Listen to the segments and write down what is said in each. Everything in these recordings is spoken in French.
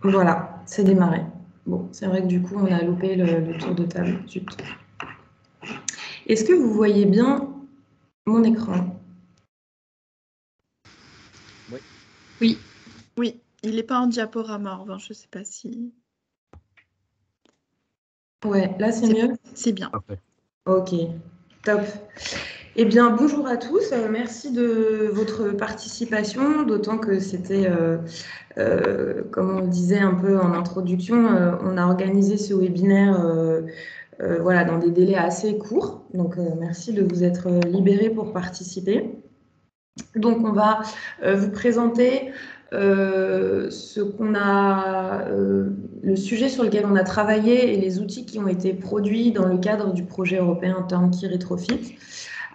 Voilà, c'est démarré. Bon, c'est vrai que du coup, on a loupé le tour de table. Zut. Est-ce que vous voyez bien mon écran? Oui. Oui. Oui, il n'est pas en diaporama, en revanche, je ne sais pas si... Ouais, là, c'est mieux? C'est bien. Parfait. Ok, top. Eh bien, bonjour à tous. Merci de votre participation, d'autant que c'était, comme on le disait un peu en introduction, on a organisé ce webinaire voilà, dans des délais assez courts. Donc, merci de vous être libérés pour participer. Donc, on va vous présenter ce qu'on a, le sujet sur lequel on a travaillé et les outils qui ont été produits dans le cadre du projet européen Turnkey Retrofit,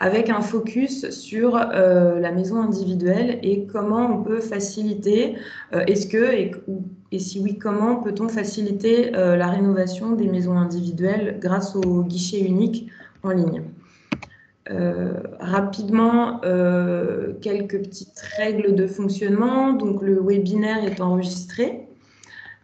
avec un focus sur la maison individuelle et comment on peut faciliter, et si oui, comment peut-on faciliter la rénovation des maisons individuelles grâce au guichet unique en ligne. Rapidement, quelques petites règles de fonctionnement. Donc, le webinaire est enregistré.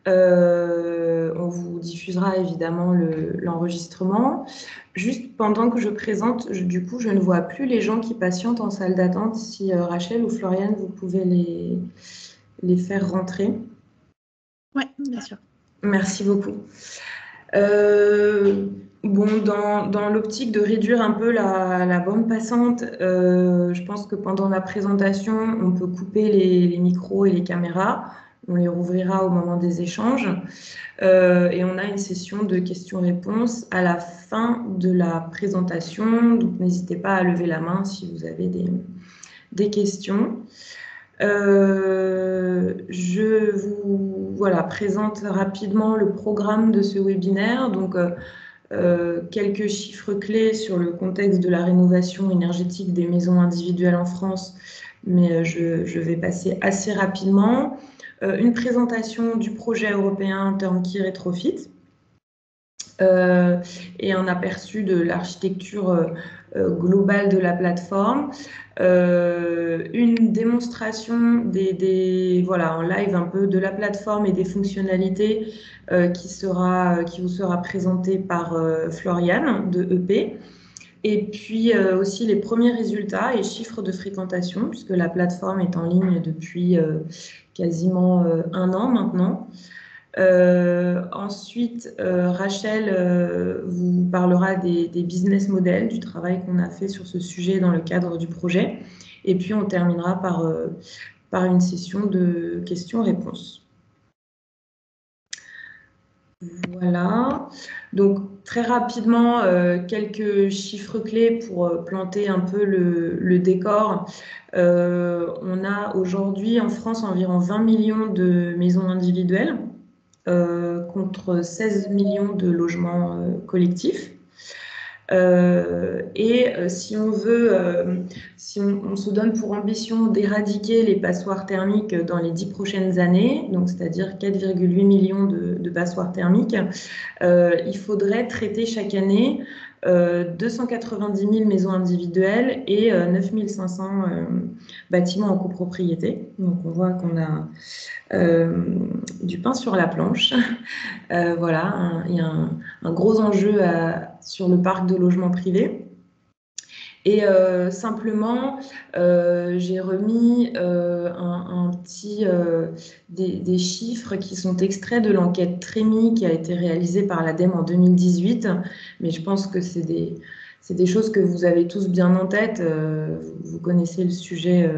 On vous diffusera évidemment l'enregistrement. Juste pendant que je présente, du coup, je ne vois plus les gens qui patientent en salle d'attente. Si Rachel ou Floriane, vous pouvez les faire rentrer. Oui, bien sûr. Merci beaucoup. Bon, dans l'optique de réduire un peu la bande passante, je pense que pendant la présentation, on peut couper les micros et les caméras. On les rouvrira au moment des échanges. Et on a une session de questions-réponses à la fin de la présentation. Donc, n'hésitez pas à lever la main si vous avez des questions. Je vous présente rapidement le programme de ce webinaire. Donc, quelques chiffres clés sur le contexte de la rénovation énergétique des maisons individuelles en France, mais je vais passer assez rapidement. Une présentation du projet européen Turnkey Retrofit et un aperçu de l'architecture globale de la plateforme. Une démonstration en live un peu de la plateforme et des fonctionnalités qui vous sera présentée par Floriane de EP. Et puis aussi les premiers résultats et chiffres de fréquentation, puisque la plateforme est en ligne depuis quasiment 1 an maintenant. Ensuite, Rachel vous parlera des business models, du travail qu'on a fait sur ce sujet dans le cadre du projet. Et puis, on terminera par une session de questions-réponses. Voilà. Donc, très rapidement, quelques chiffres clés pour planter un peu le décor. On a aujourd'hui en France environ 20 millions de maisons individuelles. Contre 16 millions de logements collectifs. Si on veut, si on se donne pour ambition d'éradiquer les passoires thermiques dans les 10 prochaines années, donc c'est-à-dire 4,8 millions de passoires thermiques, il faudrait traiter chaque année 290 000 maisons individuelles et 9 500 bâtiments en copropriété. Donc on voit qu'on a du pain sur la planche. Voilà, il y a un gros enjeu sur le parc de logements privés. Et simplement, j'ai remis des chiffres qui sont extraits de l'enquête Trémi qui a été réalisée par l'ADEME en 2018. Mais je pense que c'est des choses que vous avez tous bien en tête. Vous connaissez le sujet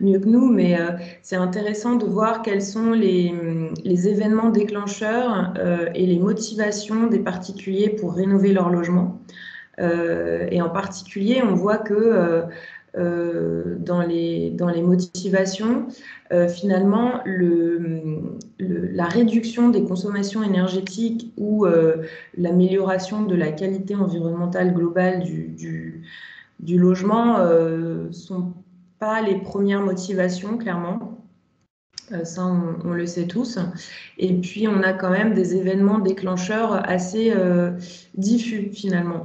mieux que nous, mais c'est intéressant de voir quels sont les événements déclencheurs et les motivations des particuliers pour rénover leur logement. Et en particulier, on voit que dans les motivations, finalement, la réduction des consommations énergétiques ou l'amélioration de la qualité environnementale globale du logement sont pas les premières motivations, clairement. Ça, on le sait tous. Et puis, on a quand même des événements déclencheurs assez diffus, finalement.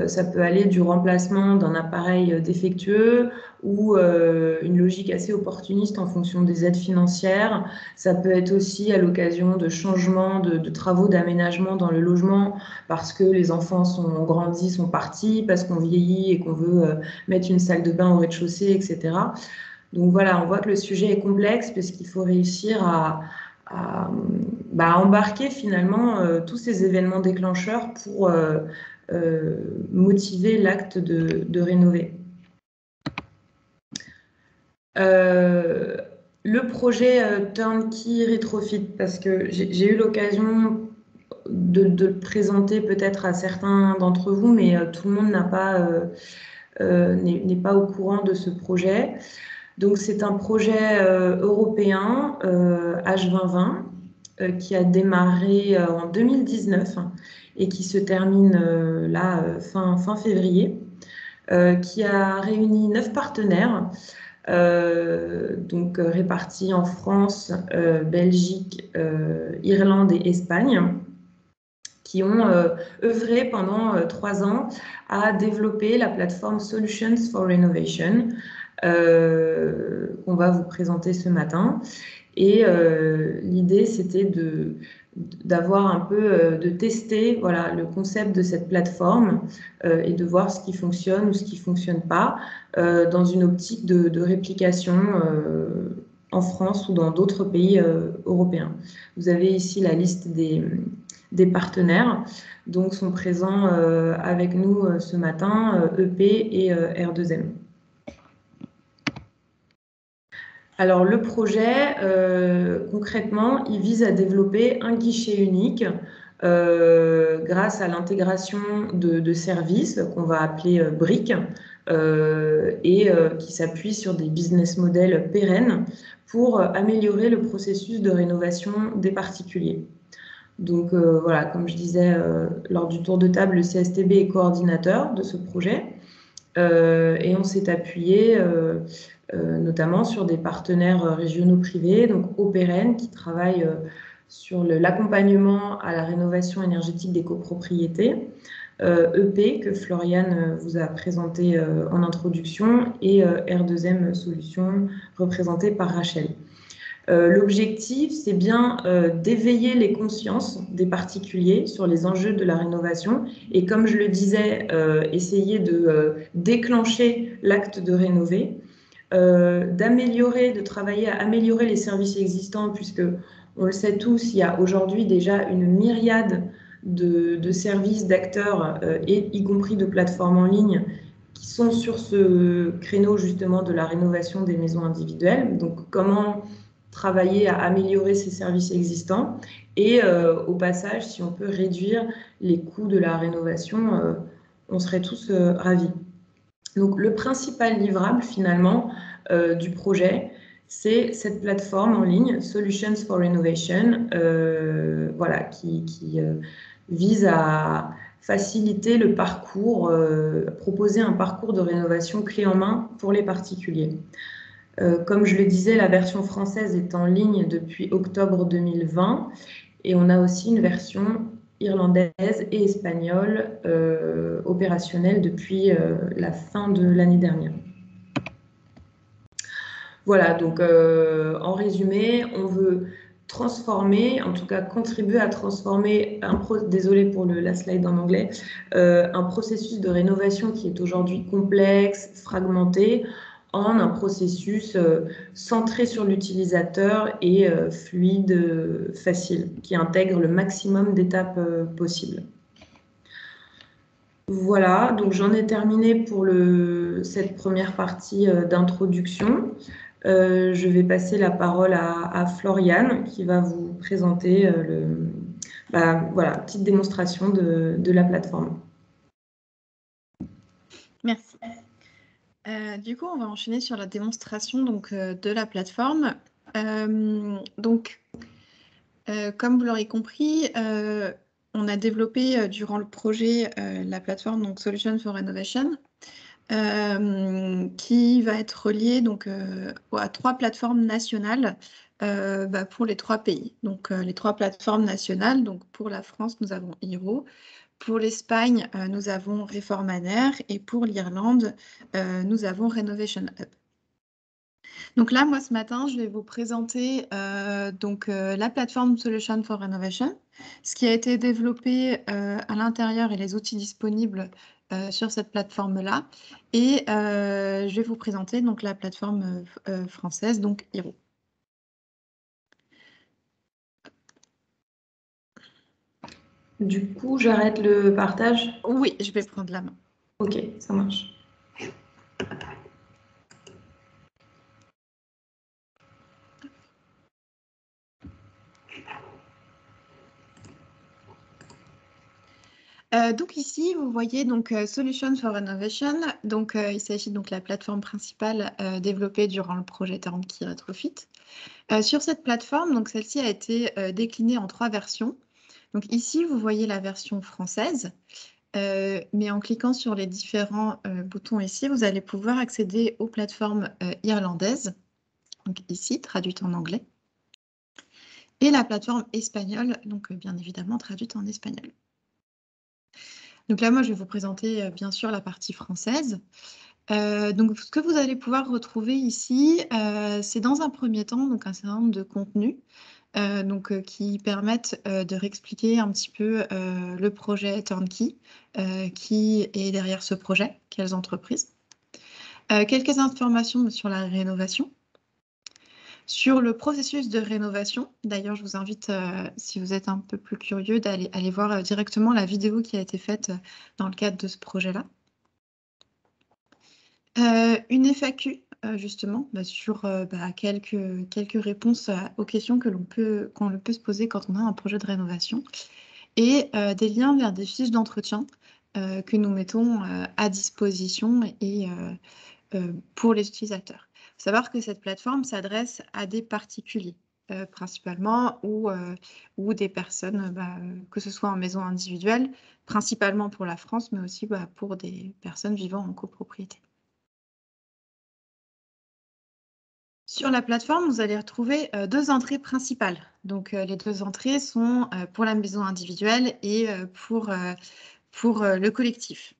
Ça peut aller du remplacement d'un appareil défectueux ou une logique assez opportuniste en fonction des aides financières. Ça peut être aussi à l'occasion de changements, de travaux d'aménagement dans le logement parce que les enfants sont grandis, sont partis, parce qu'on vieillit et qu'on veut mettre une salle de bain au rez-de-chaussée, etc. Donc voilà, on voit que le sujet est complexe parce qu'il faut réussir à embarquer finalement tous ces événements déclencheurs pour motiver l'acte de rénover. Le projet Turnkey Retrofit, parce que j'ai eu l'occasion de le présenter peut-être à certains d'entre vous, mais tout le monde n'est pas au courant de ce projet. Donc, c'est un projet européen H2020 qui a démarré en 2019 et qui se termine fin février, qui a réuni 9 partenaires, donc répartis en France, Belgique, Irlande et Espagne, qui ont œuvré pendant 3 ans à développer la plateforme Solutions for Renovation, qu'on va vous présenter ce matin. Et l'idée, c'était d'avoir un peu, de tester le concept de cette plateforme et de voir ce qui fonctionne ou ce qui ne fonctionne pas dans une optique de réplication en France ou dans d'autres pays européens. Vous avez ici la liste des partenaires, donc sont présents avec nous ce matin, EP et R2M. Alors le projet, concrètement, il vise à développer un guichet unique grâce à l'intégration de services qu'on va appeler briques et qui s'appuient sur des business models pérennes pour améliorer le processus de rénovation des particuliers. Donc voilà, comme je disais lors du tour de table, le CSTB est coordinateur de ce projet et on s'est appuyé notamment sur des partenaires régionaux privés, donc Operen, qui travaille sur l'accompagnement à la rénovation énergétique des copropriétés, EP, que Floriane vous a présenté en introduction, et R2M Solutions, représentée par Rachel. L'objectif, c'est bien d'éveiller les consciences des particuliers sur les enjeux de la rénovation et, comme je le disais, essayer de déclencher l'acte de rénover, de travailler à améliorer les services existants, puisque, on le sait tous, il y a aujourd'hui déjà une myriade de services, d'acteurs, et y compris de plateformes en ligne, qui sont sur ce créneau justement de la rénovation des maisons individuelles. Donc, comment travailler à améliorer ces services existants et au passage, si on peut réduire les coûts de la rénovation, on serait tous ravis. Donc, le principal livrable, finalement, du projet, c'est cette plateforme en ligne, Solutions for Renovation, qui vise à faciliter le parcours, proposer un parcours de rénovation clé en main pour les particuliers. Comme je le disais, la version française est en ligne depuis octobre 2020 et on a aussi une version irlandaise et espagnole opérationnelle depuis la fin de l'année dernière. Voilà, donc en résumé, on veut transformer, en tout cas contribuer à transformer, désolé pour la slide en anglais, un processus de rénovation qui est aujourd'hui complexe, fragmenté, en un processus centré sur l'utilisateur et fluide, facile, qui intègre le maximum d'étapes possibles. Voilà, donc j'en ai terminé pour cette première partie d'introduction. Je vais passer la parole à Floriane qui va vous présenter petite démonstration de la plateforme. Merci. Du coup, on va enchaîner sur la démonstration de la plateforme. Comme vous l'aurez compris, on a développé durant le projet la plateforme Solutions for Renovation. qui va être relié donc, à 3 plateformes nationales pour les 3 pays. Donc, les 3 plateformes nationales, donc pour la France, nous avons Hiro. Pour l'Espagne, nous avons Reformaner et pour l'Irlande, nous avons Renovation Hub. Donc là, moi, ce matin, je vais vous présenter la plateforme Solution for Renovation, ce qui a été développé à l'intérieur et les outils disponibles sur cette plateforme-là. Et je vais vous présenter donc la plateforme française, donc Hiro. Du coup, j'arrête le partage. Oui, je vais prendre la main. Ok, ça marche. Donc ici, vous voyez donc Solution for Renovation. Donc il s'agit donc de la plateforme principale développée durant le projet Turnkey Retrofit. Sur cette plateforme, donc celle-ci a été déclinée en 3 versions. Donc ici, vous voyez la version française, mais en cliquant sur les différents boutons ici, vous allez pouvoir accéder aux plateformes irlandaises, donc ici, traduite en anglais, et la plateforme espagnole, donc bien évidemment traduite en espagnol. Donc là, moi, je vais vous présenter bien sûr la partie française. Donc, ce que vous allez pouvoir retrouver ici, c'est dans un premier temps donc, un certain nombre de contenus qui permettent de réexpliquer un petit peu le projet Turnkey, qui est derrière ce projet, quelles entreprises. Quelques informations sur la rénovation. Sur le processus de rénovation, d'ailleurs, je vous invite, si vous êtes un peu plus curieux, aller voir directement la vidéo qui a été faite dans le cadre de ce projet-là. Une FAQ, justement, sur quelques réponses aux questions qu'on peut se poser quand on a un projet de rénovation. Et des liens vers des fiches d'entretien que nous mettons à disposition et pour les utilisateurs. Il faut savoir que cette plateforme s'adresse à des particuliers principalement ou des personnes, que ce soit en maison individuelle, principalement pour la France, mais aussi pour des personnes vivant en copropriété. Sur la plateforme, vous allez retrouver 2 entrées principales. Donc, les 2 entrées sont pour la maison individuelle et pour le collectif.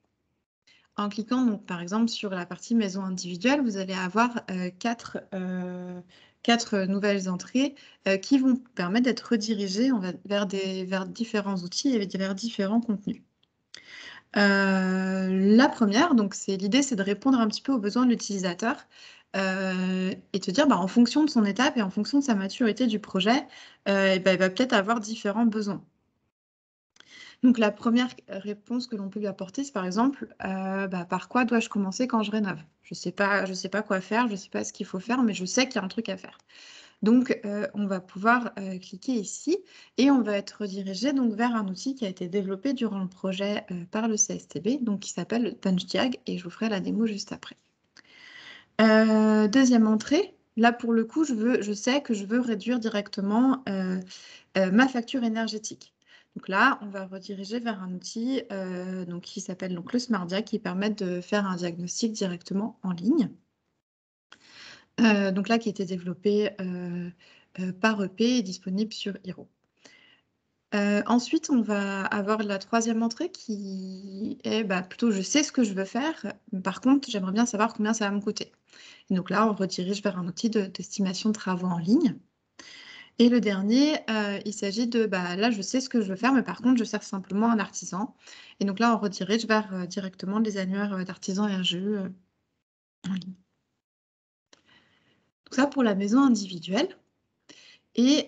En cliquant, donc, par exemple, sur la partie maison individuelle, vous allez avoir 4 nouvelles entrées qui vont permettre d'être redirigées vers différents outils et vers différents contenus. La première, donc l'idée, c'est de répondre un petit peu aux besoins de l'utilisateur et te dire, en fonction de son étape et en fonction de sa maturité du projet, il va peut-être avoir différents besoins. Donc, la première réponse que l'on peut lui apporter, c'est par exemple, par quoi dois-je commencer quand je rénove? Je sais pas quoi faire, je ne sais pas ce qu'il faut faire, mais je sais qu'il y a un truc à faire. Donc, on va pouvoir cliquer ici et on va être redirigé donc, vers un outil qui a été développé durant le projet par le CSTB, donc qui s'appelle PunchDiag, et je vous ferai la démo juste après. Deuxième entrée, là pour le coup, je sais que je veux réduire directement ma facture énergétique. Donc là, on va rediriger vers un outil qui s'appelle le SmartDiag, qui permet de faire un diagnostic directement en ligne. Donc là, qui a été développé par EP et disponible sur Hiro. Ensuite, on va avoir la 3e entrée qui est plutôt je sais ce que je veux faire, par contre, j'aimerais bien savoir combien ça va me coûter. Et donc là, on redirige vers un outil d'estimation de travaux en ligne. Et le dernier, il s'agit de, là, je sais ce que je veux faire, mais par contre, je cherche simplement un artisan. Et donc là, on redirige vers directement des annuaires d'artisans RGE en ligne. Tout ça pour la maison individuelle. Et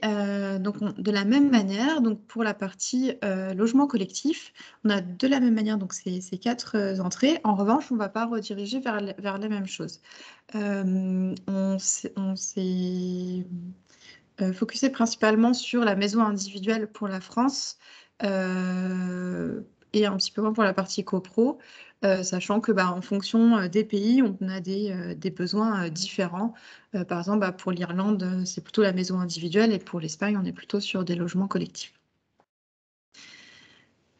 donc, de la même manière, donc pour la partie logement collectif, on a de la même manière donc ces 4 entrées. En revanche, on ne va pas rediriger vers les mêmes choses. On s'est focusé principalement sur la maison individuelle pour la France et un petit peu moins pour la partie copro, sachant que en fonction des pays, on a des besoins différents. Par exemple, pour l'Irlande, c'est plutôt la maison individuelle et pour l'Espagne, on est plutôt sur des logements collectifs.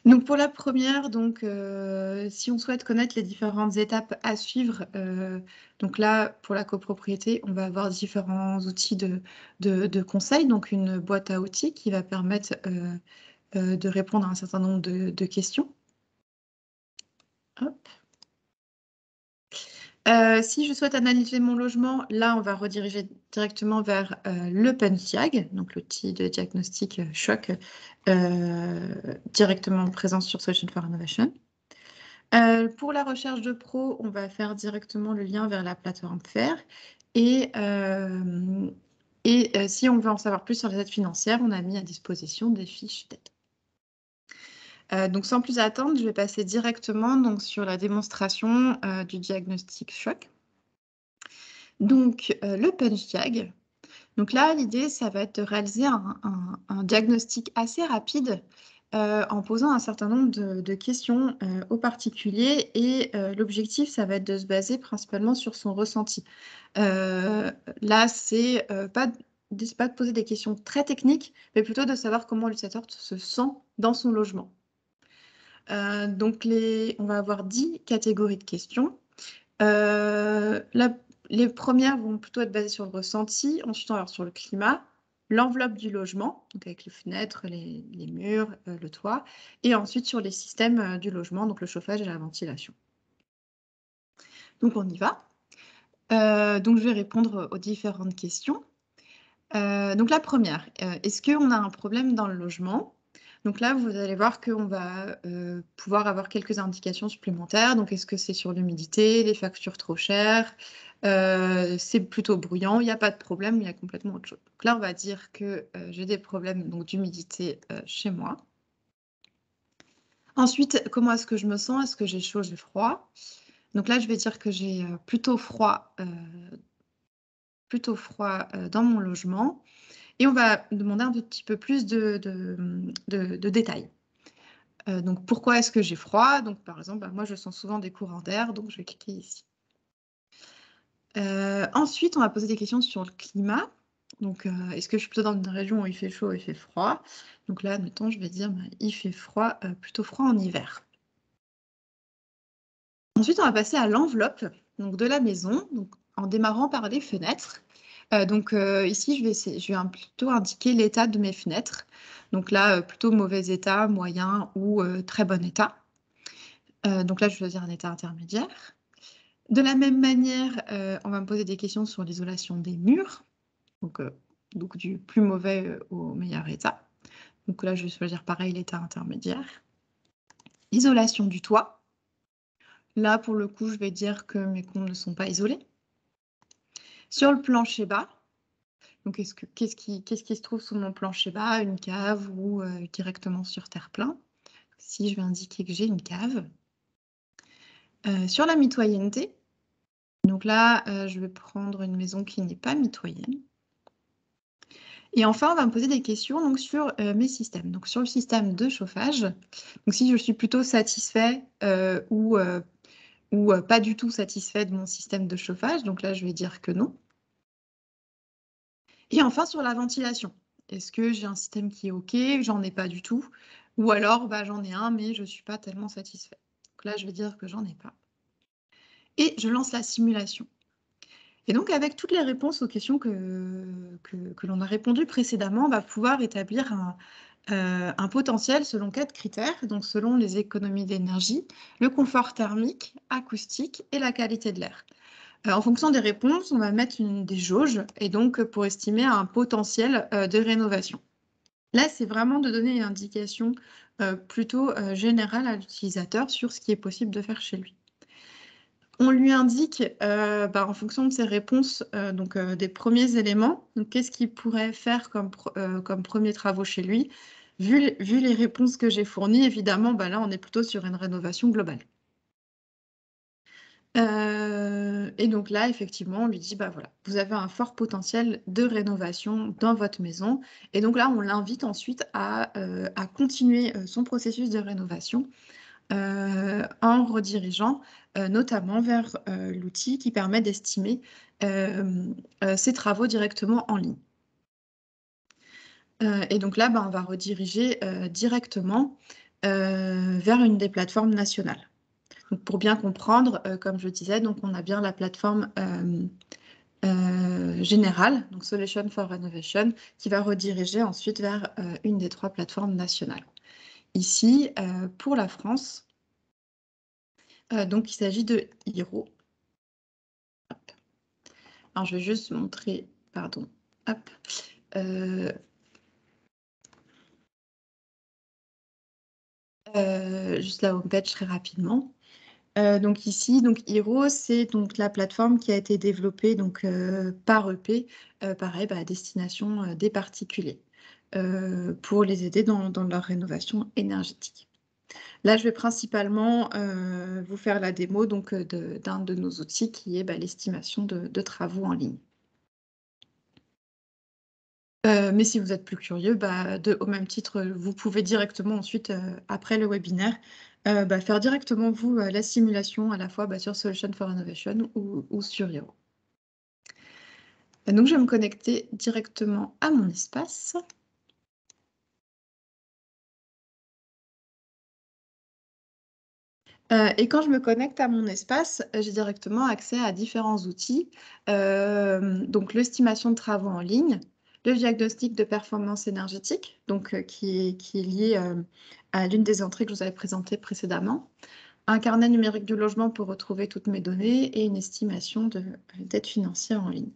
Donc pour la première, si on souhaite connaître les différentes étapes à suivre, donc là pour la copropriété, on va avoir différents outils de conseil, donc une boîte à outils qui va permettre de répondre à un certain nombre de questions. Hop. Si je souhaite analyser mon logement, là on va rediriger directement vers le PunchDiag, donc l'outil de diagnostic choc directement présent sur Solutions for Renovation. Pour la recherche de pro, on va faire directement le lien vers la plateforme FAIR. Et si on veut en savoir plus sur les aides financières, on a mis à disposition des fiches d'aide. Donc sans plus attendre, je vais passer directement donc, sur la démonstration du diagnostic choc. Donc le PunchDiag. Donc là, l'idée, ça va être de réaliser un diagnostic assez rapide en posant un certain nombre de questions aux particuliers et l'objectif, ça va être de se baser principalement sur son ressenti. Là, c'est pas de poser des questions très techniques, mais plutôt de savoir comment l'utilisateur se sent dans son logement. Donc, on va avoir 10 catégories de questions. Les premières vont plutôt être basées sur le ressenti, ensuite on va avoir sur le climat, l'enveloppe du logement, donc avec les fenêtres, les murs, le toit, et ensuite sur les systèmes du logement, donc le chauffage et la ventilation. Donc on y va. Donc je vais répondre aux différentes questions. Donc la première, est-ce qu'on a un problème dans le logement ? Donc là, vous allez voir qu'on va pouvoir avoir quelques indications supplémentaires. Donc, est-ce que c'est sur l'humidité, les factures trop chères, c'est plutôt bruyant, il n'y a pas de problème, il y a complètement autre chose. Donc là, on va dire que j'ai des problèmes d'humidité chez moi. Ensuite, comment est-ce que je me sens? Est-ce que j'ai chaud, j'ai froid? Donc là, je vais dire que j'ai plutôt froid dans mon logement. Et on va demander un petit peu plus de détails. Donc, pourquoi est-ce que j'ai froid? Donc, par exemple, moi, je sens souvent des courants d'air, donc je vais cliquer ici. Ensuite, on va poser des questions sur le climat. Donc, est-ce que je suis plutôt dans une région où il fait chaud ou il fait froid? Donc là, admettons, je vais dire, il fait froid, plutôt froid en hiver. Ensuite, on va passer à l'enveloppe de la maison, donc, en démarrant par les fenêtres. Ici, je vais plutôt indiquer l'état de mes fenêtres. Donc là, plutôt mauvais état, moyen ou très bon état. Donc là, je vais choisir un état intermédiaire. De la même manière, on va me poser des questions sur l'isolation des murs. Donc du plus mauvais au meilleur état. Donc là, je vais choisir pareil l'état intermédiaire. Isolation du toit. Là, pour le coup, je vais dire que mes combles ne sont pas isolés. Sur le plancher bas, donc qu'est-ce qui se trouve sous mon plancher bas? Une cave ou directement sur terre-plein? Si je vais indiquer que j'ai une cave. Sur la mitoyenneté, donc là, je vais prendre une maison qui n'est pas mitoyenne. Et enfin, on va me poser des questions donc, sur mes systèmes. Donc sur le système de chauffage, donc si je suis plutôt satisfait ou pas du tout satisfait de mon système de chauffage, donc là, je vais dire que non. Et enfin, sur la ventilation, est-ce que j'ai un système qui est OK, j'en ai pas du tout, ou alors j'en ai un, mais je ne suis pas tellement satisfait. Donc là, je vais dire que j'en ai pas. Et je lance la simulation. Et donc, avec toutes les réponses aux questions que l'on a répondues précédemment, on va pouvoir établir un potentiel selon 4 critères, donc selon les économies d'énergie, le confort thermique, acoustique et la qualité de l'air. En fonction des réponses, on va mettre des jauges et donc pour estimer un potentiel de rénovation. Là, c'est vraiment de donner une indication plutôt générale à l'utilisateur sur ce qui est possible de faire chez lui. On lui indique, en fonction de ses réponses, des premiers éléments, qu'est-ce qu'il pourrait faire comme premiers travaux chez lui. Vu les réponses que j'ai fournies, évidemment, là, on est plutôt sur une rénovation globale. Et donc là, effectivement, on lui dit, voilà, vous avez un fort potentiel de rénovation dans votre maison. Et donc là, on l'invite ensuite à continuer son processus de rénovation en redirigeant notamment vers l'outil qui permet d'estimer ses travaux directement en ligne. Et donc là, on va rediriger directement vers une des plateformes nationales. Donc, pour bien comprendre, comme je disais, donc on a bien la plateforme générale, donc Solution for Renovation, qui va rediriger ensuite vers une des 3 plateformes nationales. Ici, pour la France, donc il s'agit de Hiro. Hop. Alors, je vais juste montrer, pardon, hop, juste la homepage très rapidement. Donc ici, donc Hiro, c'est donc la plateforme qui a été développée donc, par EP, pareil, à destination des particuliers, pour les aider dans leur rénovation énergétique. Là, je vais principalement vous faire la démo donc, d'un de nos outils qui est l'estimation de travaux en ligne. Mais si vous êtes plus curieux, au même titre, vous pouvez directement ensuite, après le webinaire, faire directement vous la simulation à la fois sur Solution for Innovation ou sur Hiro. Donc, je vais me connecter directement à mon espace. Et quand je me connecte à mon espace, j'ai directement accès à différents outils. Donc, l'estimation de travaux en ligne, le diagnostic de performance énergétique, donc, qui est lié à l'une des entrées que je vous avais présentées précédemment, un carnet numérique du logement pour retrouver toutes mes données et une estimation de dette financière en ligne.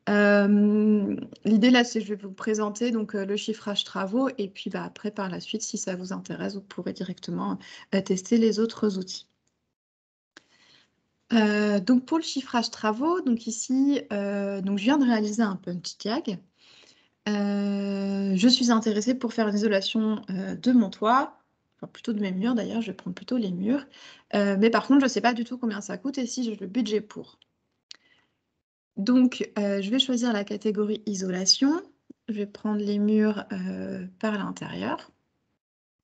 L'idée là, c'est que je vais vous présenter donc, le chiffrage travaux et puis après, par la suite, si ça vous intéresse, vous pourrez directement tester les autres outils. Donc, pour le chiffrage travaux, donc ici, donc je viens de réaliser un punch diag. Je suis intéressée pour faire l'isolation de mon toit, enfin plutôt de mes murs d'ailleurs, je vais prendre plutôt les murs. Mais par contre, je ne sais pas du tout combien ça coûte et si j'ai le budget pour. Donc, je vais choisir la catégorie isolation. Je vais prendre les murs par l'intérieur.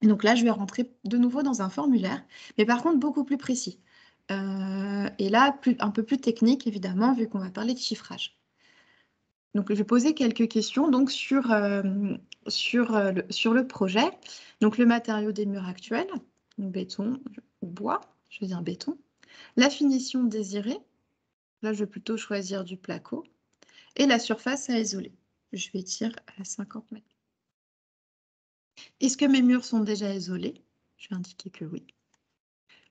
Et donc là, je vais rentrer de nouveau dans un formulaire, mais par contre beaucoup plus précis. Et là, un peu plus technique, évidemment, vu qu'on va parler de chiffrage. Donc, je vais poser quelques questions donc, sur le projet. Donc, le matériau des murs actuels, donc béton ou bois, je vais dire béton. La finition désirée, là, je vais plutôt choisir du placo. Et la surface à isoler. Je vais dire à 50 mètres. Est-ce que mes murs sont déjà isolés? Je vais indiquer que oui.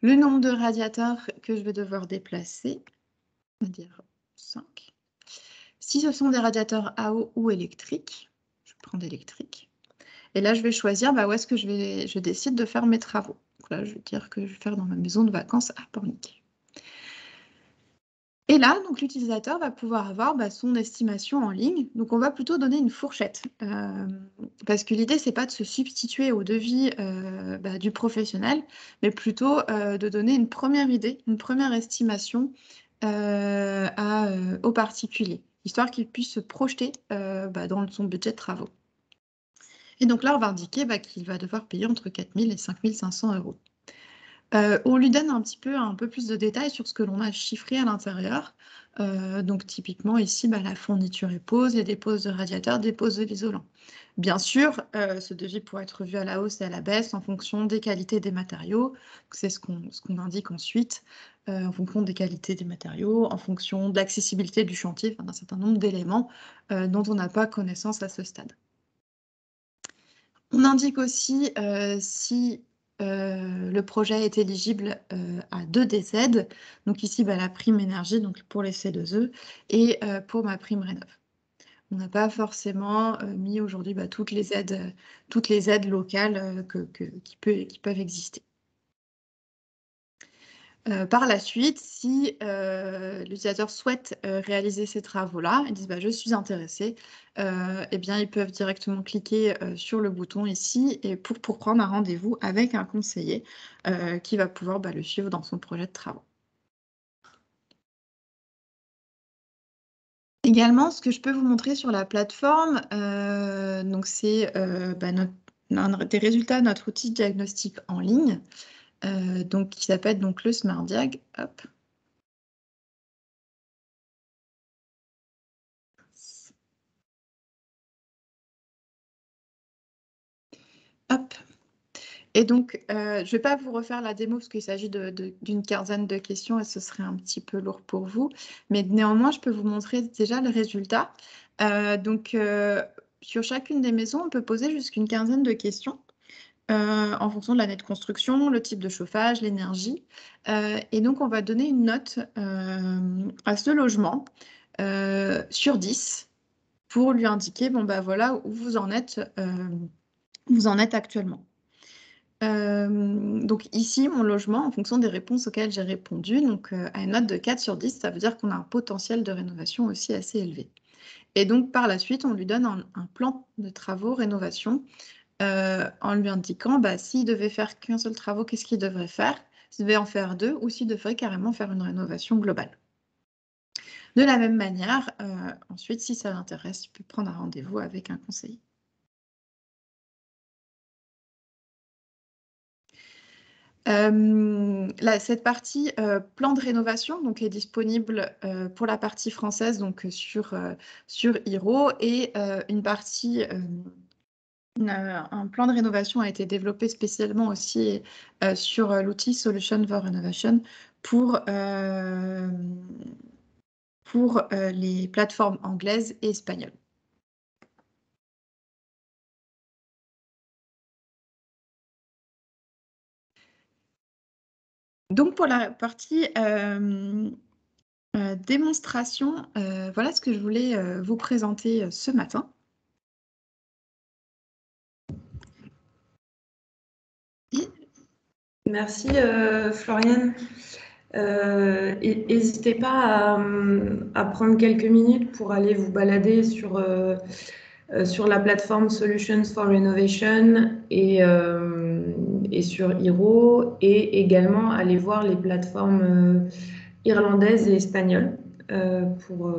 Le nombre de radiateurs que je vais devoir déplacer, on va dire 5. Si ce sont des radiateurs à eau ou électriques, je prends d'électrique. Et là, je vais choisir où est-ce que je décide de faire mes travaux. Donc là, je vais dire que je vais faire dans ma maison de vacances à Pornic. Et là, donc l'utilisateur va pouvoir avoir son estimation en ligne. Donc, on va plutôt donner une fourchette. Parce que l'idée, ce n'est pas de se substituer au devis du professionnel, mais plutôt de donner une première idée, une première estimation au particulier, histoire qu'il puisse se projeter dans son budget de travaux. Et donc là, on va indiquer qu'il va devoir payer entre 4 000 et 5 500 euros. On lui donne un peu plus de détails sur ce que l'on a chiffré à l'intérieur. Donc typiquement ici, la fourniture est pose, les déposes de radiateurs, dépose de l'isolant. Bien sûr, ce devis pourrait être vu à la hausse et à la baisse en fonction des qualités des matériaux. C'est ce qu'on indique ensuite, en fonction des qualités des matériaux, en fonction de l'accessibilité du chantier, d'un certain nombre d'éléments dont on n'a pas connaissance à ce stade. On indique aussi si le projet est éligible à 2 des aides. Donc ici, la prime énergie donc pour les C2E et pour ma prime rénov. On n'a pas forcément mis aujourd'hui toutes les aides locales qui peuvent exister. Par la suite, si l'utilisateur souhaite réaliser ces travaux-là, ils disent je suis intéressé, eh bien, ils peuvent directement cliquer sur le bouton ici et pour prendre un rendez-vous avec un conseiller qui va pouvoir le suivre dans son projet de travaux. Également, ce que je peux vous montrer sur la plateforme, c'est des résultats de notre outil de diagnostic en ligne, qui s'appelle le Smart Diag. Hop. Hop. Et donc, je ne vais pas vous refaire la démo parce qu'il s'agit d'une quinzaine de questions et ce serait un petit peu lourd pour vous. Mais néanmoins, je peux vous montrer déjà le résultat. Sur chacune des maisons, on peut poser jusqu'une quinzaine de questions en fonction de l'année de construction, le type de chauffage, l'énergie. Et donc, on va donner une note à ce logement sur 10 pour lui indiquer, bon, bah voilà où vous en êtes actuellement. Donc ici, mon logement, en fonction des réponses auxquelles j'ai répondu, donc à une note de 4 sur 10, ça veut dire qu'on a un potentiel de rénovation aussi assez élevé. Et donc par la suite, on lui donne un plan de travaux, rénovation, en lui indiquant s'il devait faire qu'un seul travaux, qu'est-ce qu'il devrait faire, s'il devait en faire 2 ou s'il devrait carrément faire une rénovation globale. De la même manière, ensuite, si ça l'intéresse, il peut prendre un rendez-vous avec un conseiller. Cette partie plan de rénovation donc, est disponible pour la partie française donc, sur Hiro et une partie, un plan de rénovation a été développé spécialement aussi sur l'outil Solution for Renovation pour les plateformes anglaises et espagnoles. Donc pour la partie démonstration, voilà ce que je voulais vous présenter ce matin. Merci Floriane. N'hésitez pas à prendre quelques minutes pour aller vous balader sur la plateforme Solutions for Renovation et sur Hiro, et également aller voir les plateformes irlandaises et espagnoles pour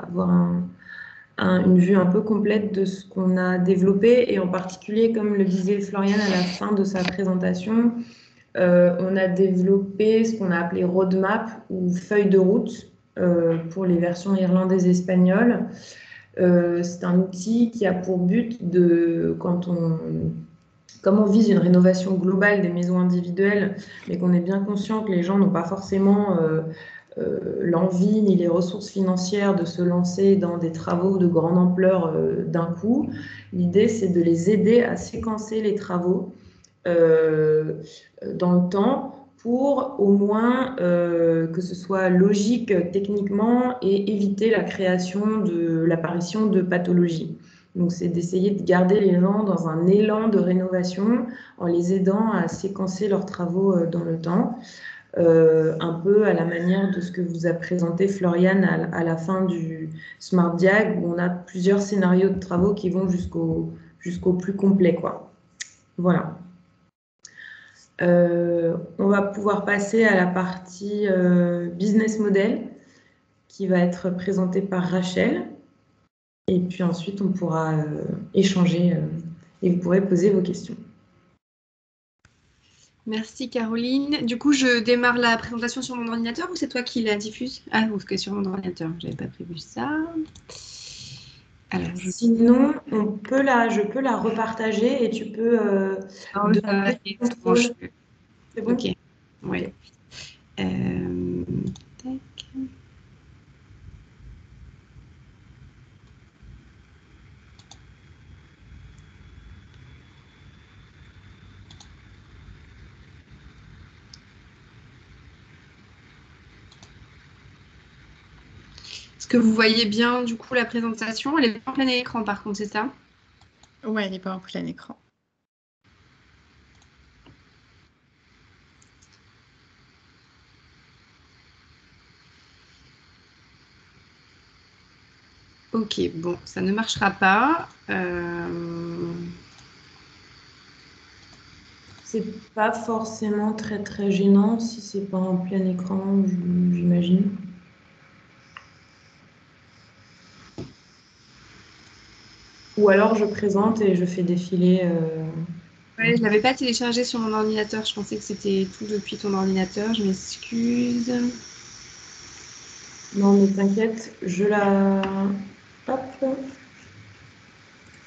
avoir une vue un peu complète de ce qu'on a développé, et en particulier, comme le disait Floriane à la fin de sa présentation, on a développé ce qu'on a appelé roadmap ou feuille de route pour les versions irlandaises et espagnoles. C'est un outil qui a pour but comme on vise une rénovation globale des maisons individuelles, mais qu'on est bien conscient que les gens n'ont pas forcément l'envie ni les ressources financières de se lancer dans des travaux de grande ampleur d'un coup. L'idée, c'est de les aider à séquencer les travaux dans le temps pour au moins que ce soit logique techniquement et éviter l'apparition de pathologies. Donc, c'est d'essayer de garder les gens dans un élan de rénovation en les aidant à séquencer leurs travaux dans le temps, un peu à la manière de ce que vous a présenté Floriane à la fin du Smart Diag, où on a plusieurs scénarios de travaux qui vont jusqu'au plus complet, quoi. Voilà. On va pouvoir passer à la partie business model qui va être présentée par Rachel. Et puis ensuite, on pourra échanger et vous pourrez poser vos questions. Merci Caroline. Du coup, je démarre la présentation sur mon ordinateur ou c'est toi qui la diffuse? Ah, ok, sur mon ordinateur. Je n'avais pas prévu ça. Alors, sinon, je peux la repartager et tu peux demander le contrôle. C'est bon? Ok. Ouais. Tac. Est-ce que vous voyez bien du coup la présentation? Elle n'est pas en plein écran par contre, c'est ça? Oui, elle n'est pas en plein écran. Ok, bon, ça ne marchera pas. C'est pas forcément très très gênant si c'est pas en plein écran, j'imagine. Ou alors je présente et je fais défiler. Ouais, je ne l'avais pas téléchargé sur mon ordinateur. Je pensais que c'était tout depuis ton ordinateur. Je m'excuse. Non, mais t'inquiète, je la...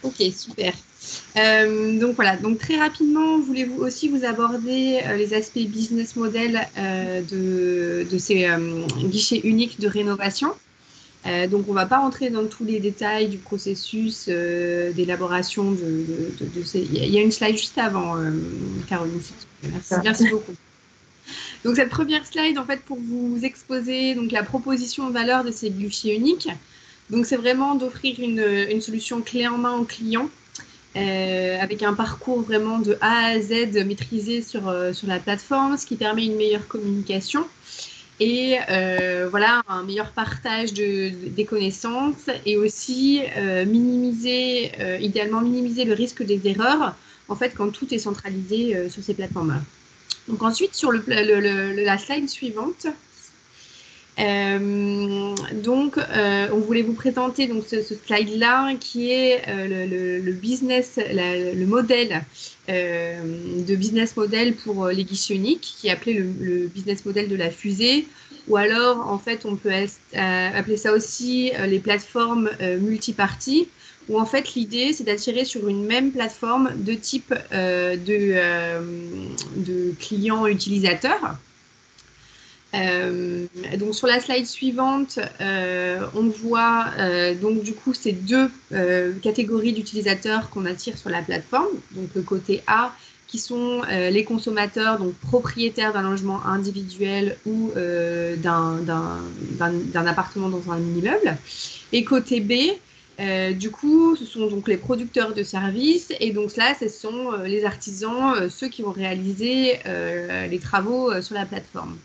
Hop. Ok, super. Donc voilà, donc très rapidement, voulez-vous aussi vous aborder les aspects business model de ces guichets uniques de rénovation. Donc on ne va pas rentrer dans tous les détails du processus d'élaboration de ces... Il y a une slide juste avant, Caroline. Merci beaucoup. Donc cette première slide, en fait, pour vous exposer donc, la proposition de valeur de ces guichets uniques. Donc c'est vraiment d'offrir une solution clé en main aux clients avec un parcours vraiment de A à Z maîtrisé sur la plateforme, ce qui permet une meilleure communication et voilà, un meilleur partage des connaissances et aussi idéalement minimiser le risque des erreurs en fait quand tout est centralisé sur ces plateformes-là. Donc ensuite, sur la slide suivante, on voulait vous présenter donc ce slide-là qui est le modèle de business model pour les guichets uniques, qui est appelé le business model de la fusée, ou alors en fait on peut appeler ça aussi les plateformes multiparties, où en fait l'idée c'est d'attirer sur une même plateforme deux types de clients utilisateurs. Donc sur la slide suivante, on voit donc du coup ces deux catégories d'utilisateurs qu'on attire sur la plateforme. Donc le côté A qui sont les consommateurs, donc propriétaires d'un logement individuel ou d'un appartement dans un immeuble. Et côté B, du coup, ce sont donc les producteurs de services et donc là, ce sont les artisans, ceux qui vont réaliser les travaux sur la plateforme.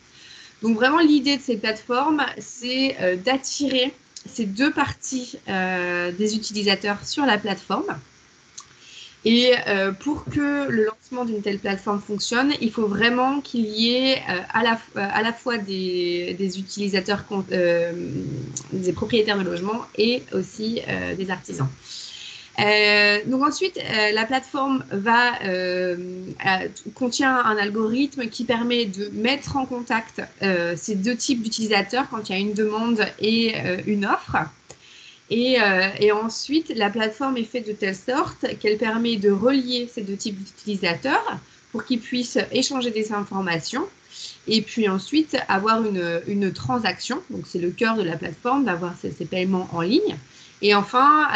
Donc vraiment, l'idée de ces plateformes, c'est d'attirer ces deux parties des utilisateurs sur la plateforme. Et pour que le lancement d'une telle plateforme fonctionne, il faut vraiment qu'il y ait à la fois des utilisateurs, des propriétaires de logements et aussi des artisans. Donc ensuite, la plateforme contient un algorithme qui permet de mettre en contact ces deux types d'utilisateurs quand il y a une demande et une offre. Et ensuite, la plateforme est faite de telle sorte qu'elle permet de relier ces deux types d'utilisateurs pour qu'ils puissent échanger des informations et puis ensuite avoir une transaction. Donc c'est le cœur de la plateforme d'avoir ces paiements en ligne. Et enfin,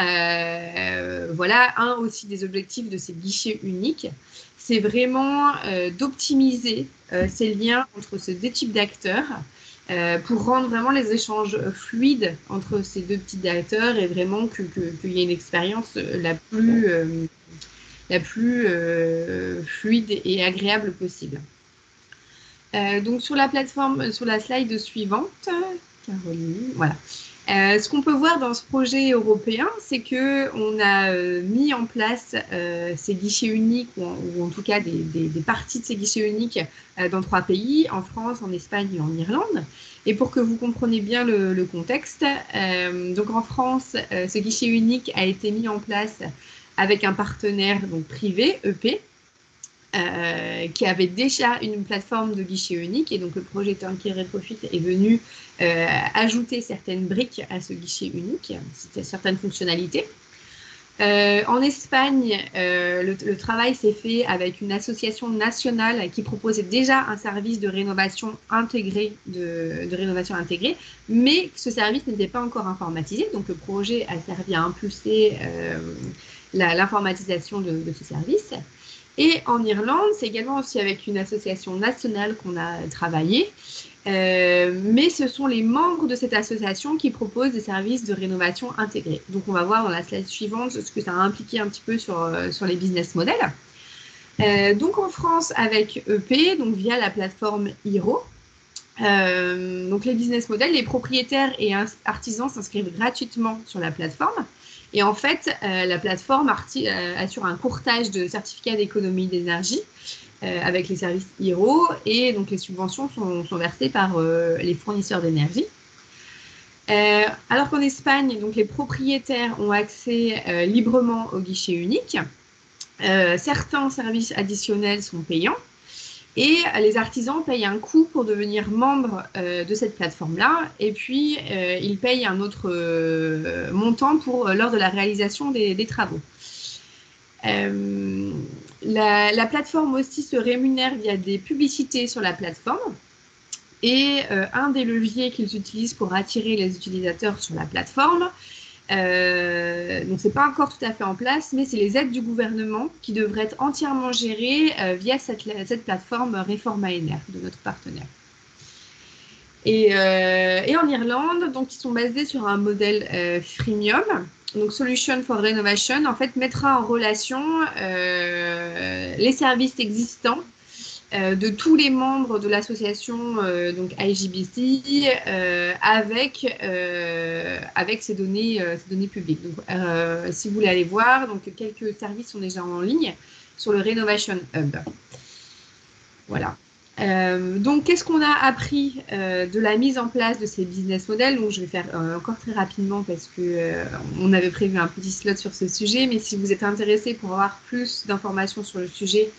voilà, un aussi des objectifs de ces guichets uniques, c'est vraiment d'optimiser ces liens entre ces deux types d'acteurs pour rendre vraiment les échanges fluides entre ces deux petits acteurs et vraiment qu'il y ait une expérience la plus fluide et agréable possible. Donc sur la plateforme, sur la slide suivante, Caroline, voilà. Ce qu'on peut voir dans ce projet européen, c'est qu'on a mis en place ces guichets uniques, ou en tout cas des parties de ces guichets uniques dans 3 pays, en France, en Espagne et en Irlande. Et pour que vous compreniez bien le contexte, donc en France, ce guichet unique a été mis en place avec un partenaire donc, privé, EP, qui avait déjà une plateforme de guichet unique et donc le projet Turnkey Retrofit est venu ajouter certaines briques à ce guichet unique, certaines fonctionnalités. En Espagne, le travail s'est fait avec une association nationale qui proposait déjà un service de rénovation intégrée, mais ce service n'était pas encore informatisé, donc le projet a servi à impulser l'informatisation de ce service. Et en Irlande, c'est également aussi avec une association nationale qu'on a travaillé, mais ce sont les membres de cette association qui proposent des services de rénovation intégrés. Donc on va voir dans la slide suivante ce que ça a impliqué un petit peu sur les business models. Donc en France avec EP, donc via la plateforme Hiro, donc les business models, les propriétaires et artisans s'inscrivent gratuitement sur la plateforme. Et en fait, la plateforme assure un courtage de certificats d'économie d'énergie avec les services Hiro et donc les subventions sont versées par les fournisseurs d'énergie. Alors qu'en Espagne, donc les propriétaires ont accès librement au guichet unique. Certains services additionnels sont payants. Et les artisans payent un coût pour devenir membre de cette plateforme-là. Et puis, ils payent un autre montant lors de la réalisation des travaux. La plateforme aussi se rémunère via des publicités sur la plateforme. Et un des leviers qu'ils utilisent pour attirer les utilisateurs sur la plateforme, donc c'est pas encore tout à fait en place, mais c'est les aides du gouvernement qui devraient être entièrement gérées via cette plateforme Reforma-NR de notre partenaire. Et en Irlande, donc ils sont basés sur un modèle freemium. Donc Solution for Renovation en fait mettra en relation les services existants de tous les membres de l'association donc IGBC avec ces données publiques. Donc, si vous voulez aller voir, donc quelques services sont déjà en ligne sur le Renovation Hub. Voilà. Donc, qu'est-ce qu'on a appris de la mise en place de ces business models? Donc, je vais faire encore très rapidement parce que on avait prévu un petit slot sur ce sujet, mais si vous êtes intéressé pour avoir plus d'informations sur le sujet,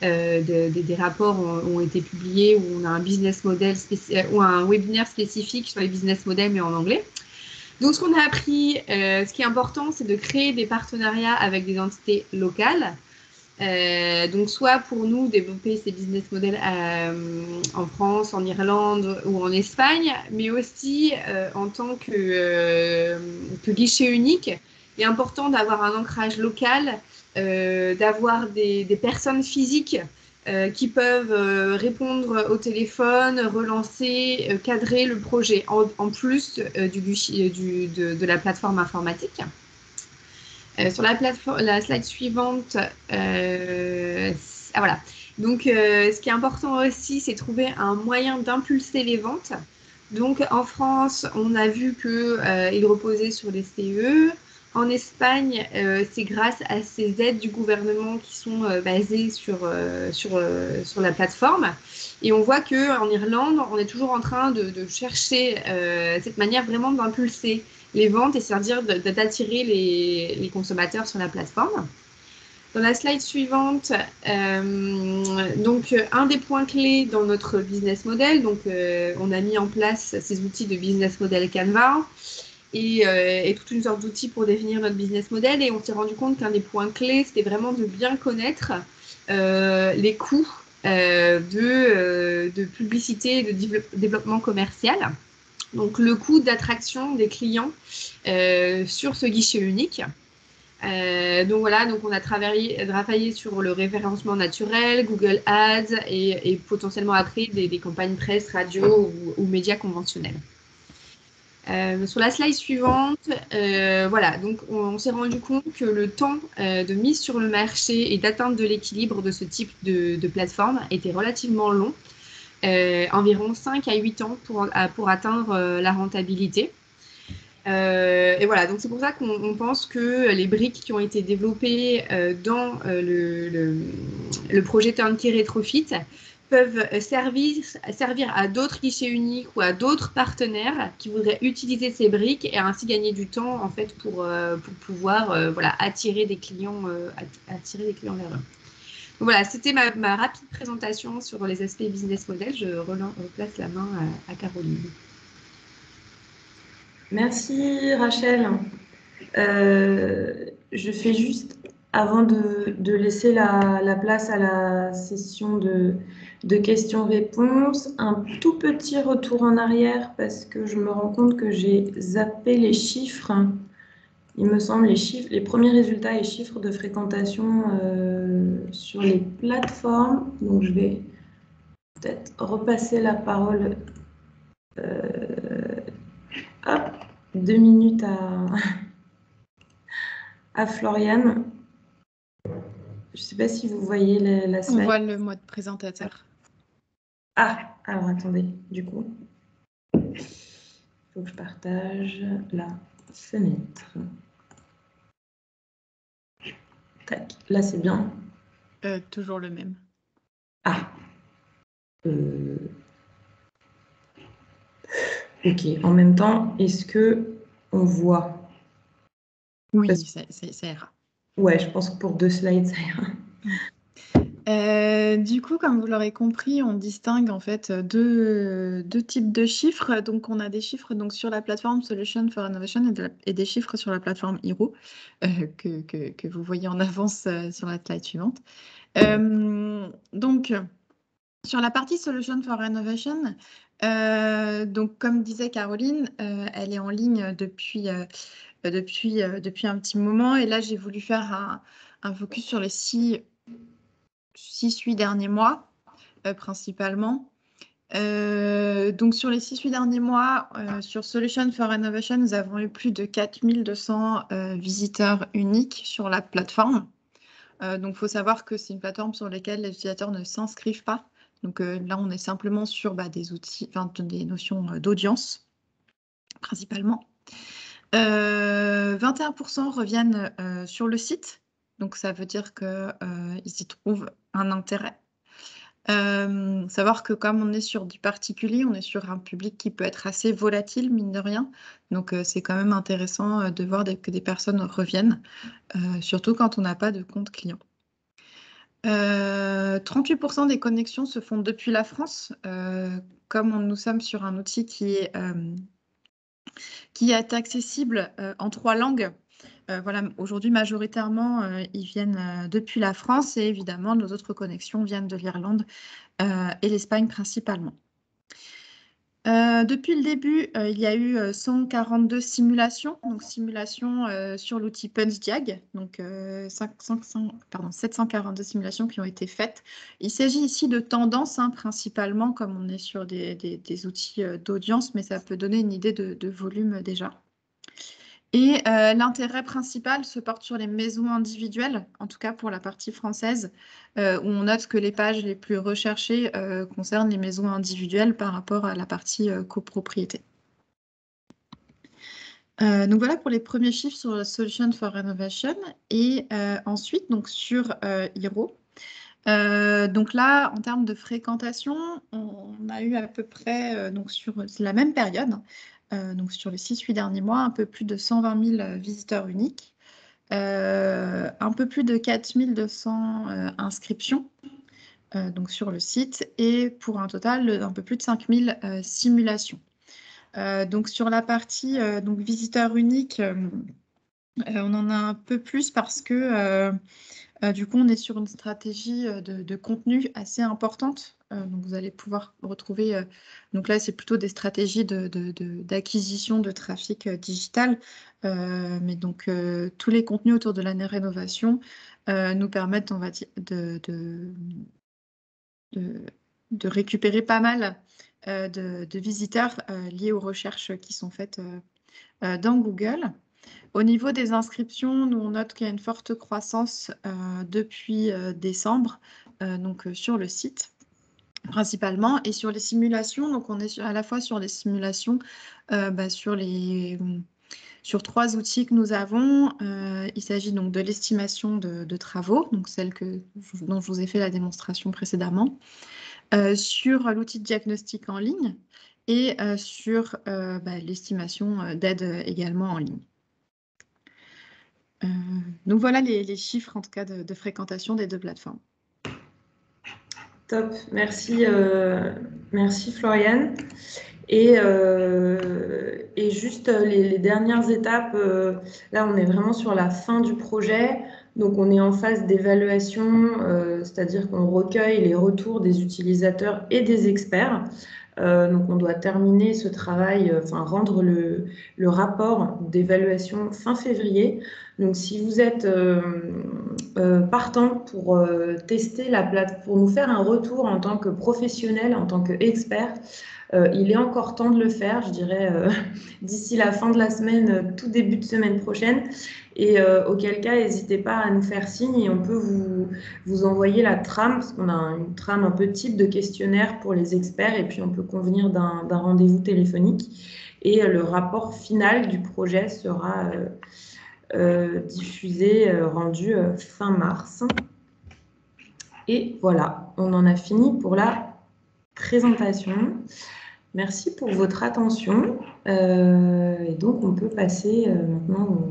des rapports ont été publiés où on a un business model ou un webinaire spécifique sur les business models, mais en anglais. Donc, ce qu'on a appris, ce qui est important, c'est de créer des partenariats avec des entités locales. Donc, soit pour nous développer ces business models en France, en Irlande ou en Espagne, mais aussi en tant que guichet unique. Il est important d'avoir un ancrage local, d'avoir des personnes physiques qui peuvent répondre au téléphone, relancer, cadrer le projet, en plus de la plateforme informatique. Sur la slide suivante, voilà. Donc, ce qui est important aussi, c'est trouver un moyen d'impulser les ventes. Donc, en France, on a vu qu'il reposait sur les CE. En Espagne, c'est grâce à ces aides du gouvernement qui sont basées sur la plateforme. Et on voit qu'en Irlande, on est toujours en train de chercher cette manière vraiment d'impulser les ventes et c'est-à-dire d'attirer les consommateurs sur la plateforme. Dans la slide suivante, donc un des points clés dans notre business model, donc on a mis en place ces outils de business model Canva et toute une sorte d'outils pour définir notre business model, et on s'est rendu compte qu'un des points clés, c'était vraiment de bien connaître les coûts de publicité et de développement commercial. Donc, le coût d'attraction des clients sur ce guichet unique. Donc, voilà, donc on a travaillé sur le référencement naturel, Google Ads et potentiellement après des campagnes presse, radio ou médias conventionnels. Sur la slide suivante, voilà, donc on s'est rendu compte que le temps de mise sur le marché et d'atteinte de l'équilibre de ce type de plateforme était relativement long. Environ 5 à 8 ans pour atteindre la rentabilité. Et voilà, donc c'est pour ça qu'on pense que les briques qui ont été développées dans le projet Turnkey Retrofit peuvent servir à d'autres guichets uniques ou à d'autres partenaires qui voudraient utiliser ces briques et ainsi gagner du temps en fait pour pouvoir voilà, attirer des clients vers eux. Donc voilà, c'était ma rapide présentation sur les aspects business model. Je replace la main à Caroline. Merci Rachel. Je fais juste, avant de laisser la place à la session de questions-réponses, un tout petit retour en arrière parce que je me rends compte que j'ai zappé les chiffres. Il me semble les premiers résultats et chiffres de fréquentation sur les plateformes. Donc, je vais peut-être repasser la parole. Hop, 2 minutes à Floriane. Je ne sais pas si vous voyez la slide. On voit le mode présentateur. Ah, alors attendez, du coup. Il faut que je partage la fenêtre. Tac, là c'est bien. Toujours le même. Ah. Ok, en même temps, est-ce qu'on voit? Oui, ça ira. Ouais, je pense que pour 2 slides, ça ira. Du coup, comme vous l'aurez compris, on distingue en fait deux types de chiffres. Donc, on a des chiffres donc, sur la plateforme Solution for Innovation et des chiffres sur la plateforme Hiro que vous voyez en avance sur la slide suivante. Donc, sur la partie Solution for Innovation, donc comme disait Caroline, elle est en ligne depuis un petit moment. Et là, j'ai voulu faire un focus sur les 6-8 derniers mois, principalement. Donc, sur les 6-8 derniers mois, sur Solution for Innovation, nous avons eu plus de 4200 visiteurs uniques sur la plateforme. Donc, il faut savoir que c'est une plateforme sur laquelle les utilisateurs ne s'inscrivent pas. Donc, là, on est simplement sur des outils, enfin, des notions d'audience, principalement. 21% reviennent sur le site. Donc, ça veut dire qu'ils y trouvent un intérêt. Savoir que comme on est sur du particulier, on est sur un public qui peut être assez volatile, mine de rien. Donc, c'est quand même intéressant de voir que des personnes reviennent, surtout quand on n'a pas de compte client. 38% des connexions se font depuis la France. Comme nous sommes sur un outil qui est accessible en 3 langues, voilà, aujourd'hui, majoritairement, ils viennent depuis la France et évidemment, nos autres connexions viennent de l'Irlande et l'Espagne principalement. Depuis le début, il y a eu 142 simulations, donc simulations sur l'outil PunchDiag, donc 742 simulations qui ont été faites. Il s'agit ici de tendances, principalement, comme on est sur des outils d'audience, mais ça peut donner une idée de volume déjà. Et l'intérêt principal se porte sur les maisons individuelles, en tout cas pour la partie française, où on note que les pages les plus recherchées concernent les maisons individuelles par rapport à la partie copropriété. Donc voilà pour les premiers chiffres sur la Solution for Innovation. Et ensuite, donc sur Hiro. Donc là, en termes de fréquentation, on a eu à peu près, donc sur la même période, donc sur les 6-8 derniers mois, un peu plus de 120 000 visiteurs uniques, un peu plus de 4200 inscriptions donc sur le site et pour un total un peu plus de 5000 simulations. Donc sur la partie donc visiteurs uniques, on en a un peu plus parce que du coup, on est sur une stratégie de contenu assez importante. Donc, vous allez pouvoir retrouver, donc là, c'est plutôt des stratégies d'acquisition de trafic digital. Mais donc, tous les contenus autour de l'année rénovation nous permettent, on va dire, de récupérer pas mal de visiteurs liés aux recherches qui sont faites dans Google. Au niveau des inscriptions, nous on note qu'il y a une forte croissance depuis décembre donc, sur le site principalement. Et sur les simulations, donc on est à la fois sur les simulations sur 3 outils que nous avons. Il s'agit donc de l'estimation de travaux, donc celle dont je vous ai fait la démonstration précédemment, sur l'outil de diagnostic en ligne et sur l'estimation d'aide également en ligne. Donc voilà les chiffres en tout cas de fréquentation des 2 plateformes. Top, merci, merci Floriane. Et juste les dernières étapes, là on est vraiment sur la fin du projet, donc on est en phase d'évaluation, c'est-à-dire qu'on recueille les retours des utilisateurs et des experts. Donc on doit terminer ce travail, rendre le rapport d'évaluation fin février. Donc si vous êtes partant pour tester la plateforme, pour nous faire un retour en tant que professionnel, en tant qu'expert, il est encore temps de le faire, je dirais, d'ici la fin de la semaine, tout début de semaine prochaine. Et auquel cas, n'hésitez pas à nous faire signe et on peut vous envoyer la trame, parce qu'on a une trame un peu type de questionnaire pour les experts, et puis on peut convenir d'un rendez-vous téléphonique. Et le rapport final du projet sera diffusé, rendu fin mars. Et voilà, on en a fini pour la présentation. Merci pour votre attention. Et donc, on peut passer maintenant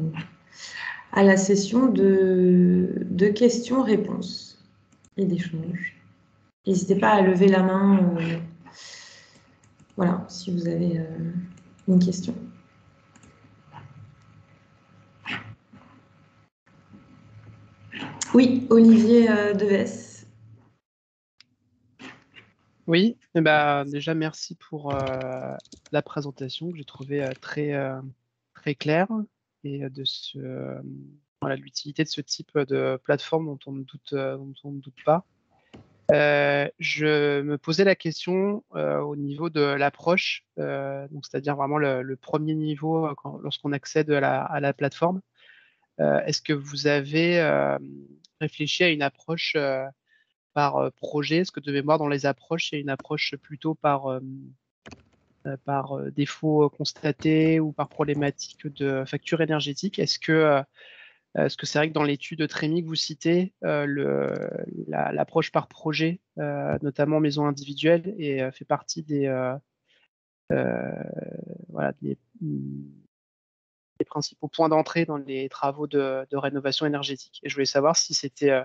à la session de questions-réponses. et d'échange. N'hésitez pas à lever la main, voilà, si vous avez une question. Oui, Olivier Deves. Oui, déjà merci pour la présentation que j'ai trouvée très claire et voilà, l'utilité de ce type de plateforme dont on ne doute pas. Je me posais la question au niveau de l'approche, donc c'est-à-dire vraiment le premier niveau lorsqu'on accède à la plateforme. Est-ce que vous avez réfléchi à une approche par projet? Est-ce que de mémoire dans les approches, il y a une approche plutôt par défaut constaté ou par problématique de facture énergétique? Est-ce que c'est vrai que dans l'étude de Trémy que vous citez, l'approche par projet, notamment maison individuelle, fait partie voilà, des principaux points d'entrée dans les travaux de rénovation énergétique. Et je voulais savoir si c'était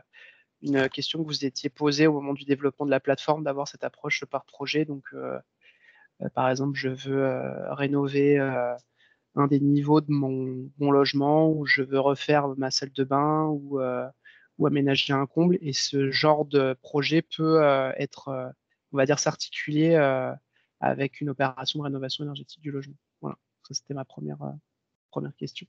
une question que vous étiez posée au moment du développement de la plateforme, d'avoir cette approche par projet. Donc, par exemple, je veux rénover un des niveaux de mon logement, ou je veux refaire ma salle de bain, ou aménager un comble. Et ce genre de projet peut être, on va dire, s'articuler avec une opération de rénovation énergétique du logement. Voilà, ça c'était ma première question.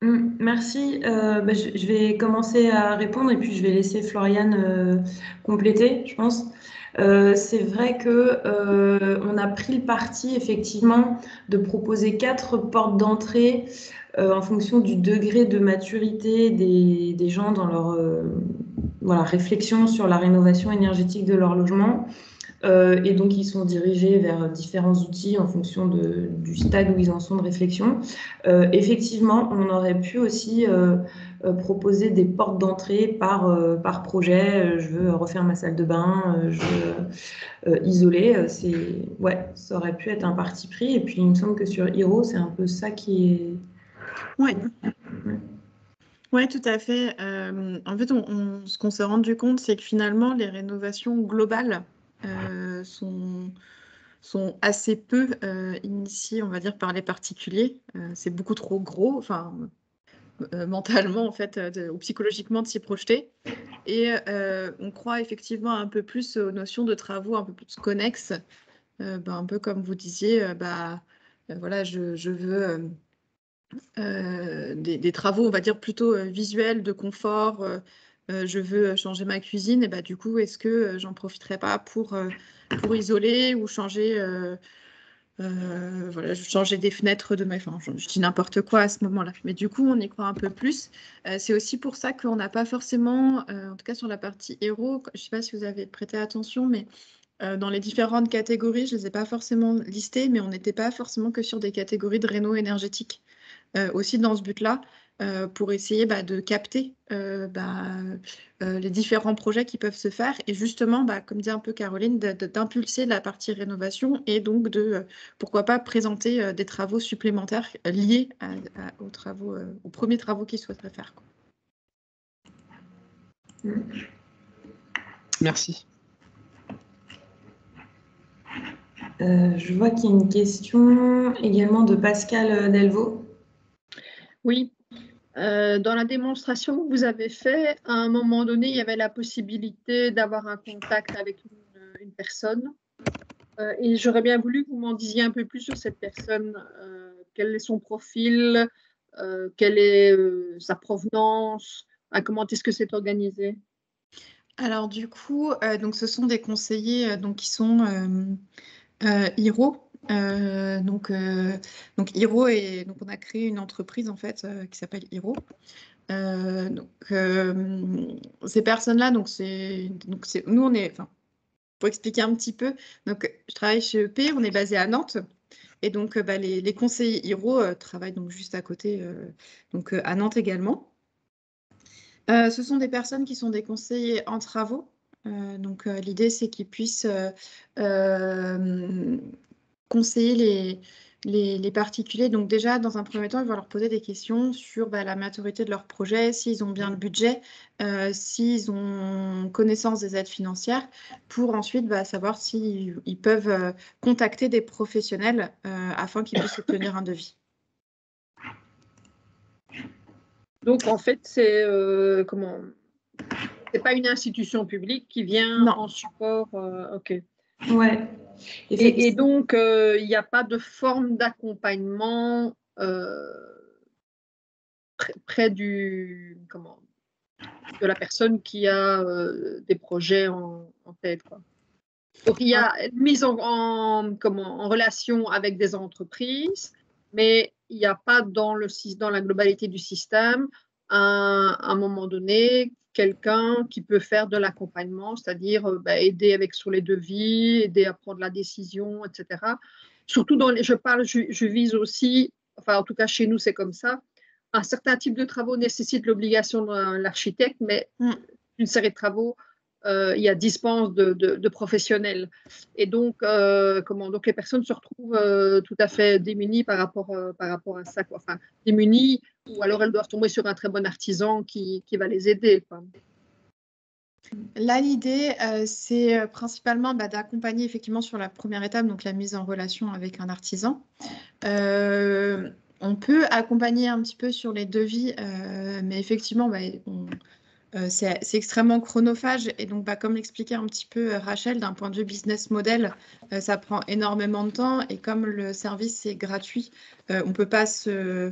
Merci. Je vais commencer à répondre et puis je vais laisser Floriane compléter, je pense. C'est vrai que on a pris le parti effectivement de proposer 4 portes d'entrée en fonction du degré de maturité des gens dans leur voilà, réflexion sur la rénovation énergétique de leur logement. Et donc, ils sont dirigés vers différents outils en fonction du stade où ils en sont de réflexion. Effectivement, on aurait pu aussi proposer des portes d'entrée par projet. Je veux refaire ma salle de bain, je veux isoler. Ouais, ça aurait pu être un parti pris. Et puis, il me semble que sur Hiro, c'est un peu ça qui est... Oui. Oui, tout à fait. En fait, ce qu'on s'est rendu compte, c'est que finalement, les rénovations globales sont assez peu initiées, on va dire, par les particuliers. C'est beaucoup trop gros, enfin, mentalement, en fait, ou psychologiquement, de s'y projeter. Et on croit effectivement un peu plus aux notions de travaux un peu plus connexes, un peu comme vous disiez, voilà, je veux... des travaux, on va dire, plutôt visuels, de confort. Je veux changer ma cuisine, et du coup, est-ce que j'en profiterai pas pour isoler ou changer, voilà, changer des fenêtres de enfin, je dis n'importe quoi à ce moment-là. Mais du coup, on y croit un peu plus. C'est aussi pour ça qu'on n'a pas forcément, en tout cas sur la partie héros, je ne sais pas si vous avez prêté attention, mais dans les différentes catégories, je ne les ai pas forcément listées, mais on n'était pas forcément que sur des catégories de réno énergétique. Aussi dans ce but-là, pour essayer de capter les différents projets qui peuvent se faire et justement, comme dit un peu Caroline, d'impulser la partie rénovation et donc de, pourquoi pas, présenter des travaux supplémentaires liés aux premiers travaux qu'ils souhaiteraient faire, quoi. Merci. Je vois qu'il y a une question également de Pascal Delvaux. Oui. Dans la démonstration que vous avez faite, à un moment donné, il y avait la possibilité d'avoir un contact avec une personne. Et j'aurais bien voulu que vous m'en disiez un peu plus sur cette personne. Quel est son profil, quelle est sa provenance, comment est-ce que c'est organisé? Alors du coup, donc ce sont des conseillers qui sont Hiro. Donc Hiro, et donc on a créé une entreprise en fait qui s'appelle Hiro. Ces personnes-là, nous on est, pour expliquer un petit peu, donc je travaille chez EP, on est basé à Nantes, et donc les conseillers Hiro travaillent donc juste à côté, à Nantes également. Ce sont des personnes qui sont des conseillers en travaux. L'idée c'est qu'ils puissent conseiller les particuliers, donc déjà, dans un premier temps, il va leur poser des questions sur la maturité de leur projet, s'ils ont bien le budget, s'ils ont connaissance des aides financières, pour ensuite savoir s'ils peuvent contacter des professionnels afin qu'ils puissent obtenir un devis. Donc, en fait, c'est c'est pas une institution publique qui vient Non. en support. OK. Ouais. Et donc, il n'y a pas de forme d'accompagnement près de la personne qui a des projets en tête, quoi. Donc, il y a une mise en relation avec des entreprises, mais il n'y a pas dans la globalité du système, à un moment donné, quelqu'un qui peut faire de l'accompagnement, c'est-à-dire aider sur les devis, aider à prendre la décision, etc. Surtout je vise aussi, enfin en tout cas chez nous c'est comme ça, un certain type de travaux nécessite l'obligation de l'architecte, mais une série de travaux, il y a dispense de professionnels. Et donc, donc les personnes se retrouvent tout à fait démunies par rapport à ça, quoi. Enfin, démunies, ou alors elles doivent tomber sur un très bon artisan qui va les aider, quoi. Là, l'idée, c'est principalement d'accompagner effectivement sur la première étape, donc la mise en relation avec un artisan. On peut accompagner un petit peu sur les devis, mais effectivement, c'est extrêmement chronophage. Et donc, comme l'expliquait un petit peu Rachel, d'un point de vue business model, ça prend énormément de temps. Et comme le service est gratuit, on ne peut pas se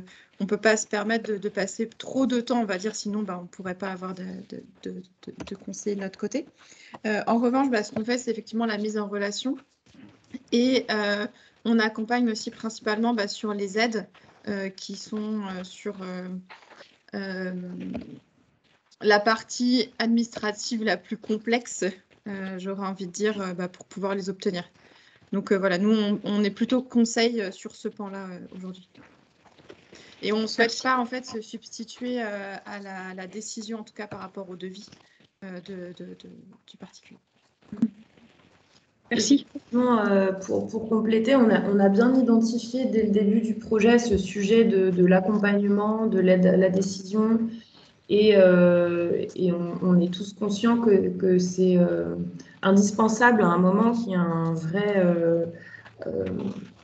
permettre de passer trop de temps, on va dire, sinon on ne pourrait pas avoir de conseillers de notre côté. En revanche, ce qu'on fait, c'est effectivement la mise en relation. Et on accompagne aussi principalement sur les aides qui sont sur la partie administrative la plus complexe, j'aurais envie de dire, pour pouvoir les obtenir. Donc voilà, nous, on est plutôt conseil sur ce pan-là aujourd'hui. Et on ne souhaite pas en fait se substituer à la décision, en tout cas par rapport au devis du particulier. Merci. Pour compléter, on a bien identifié dès le début du projet ce sujet de l'accompagnement, de l'aide à la décision, et on est tous conscients que c'est indispensable à un moment qu'il y a un vrai,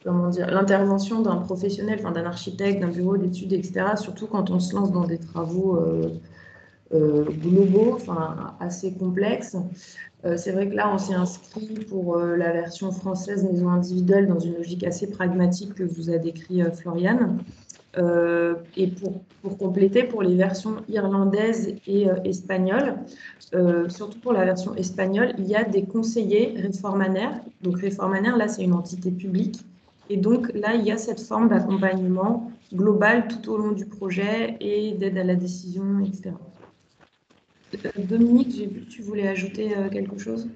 l'intervention d'un professionnel, d'un architecte, d'un bureau d'études, etc., surtout quand on se lance dans des travaux globaux, assez complexes. C'est vrai que là, on s'est inscrit pour la version française maison individuelle dans une logique assez pragmatique que vous a décrit Floriane. Et pour compléter, pour les versions irlandaises et espagnoles, surtout pour la version espagnole, il y a des conseillers réformanaires. Donc réformanaire, là, c'est une entité publique. Et donc là, il y a cette forme d'accompagnement global tout au long du projet et d'aide à la décision, etc. Dominique, j'ai vu que tu voulais ajouter quelque chose.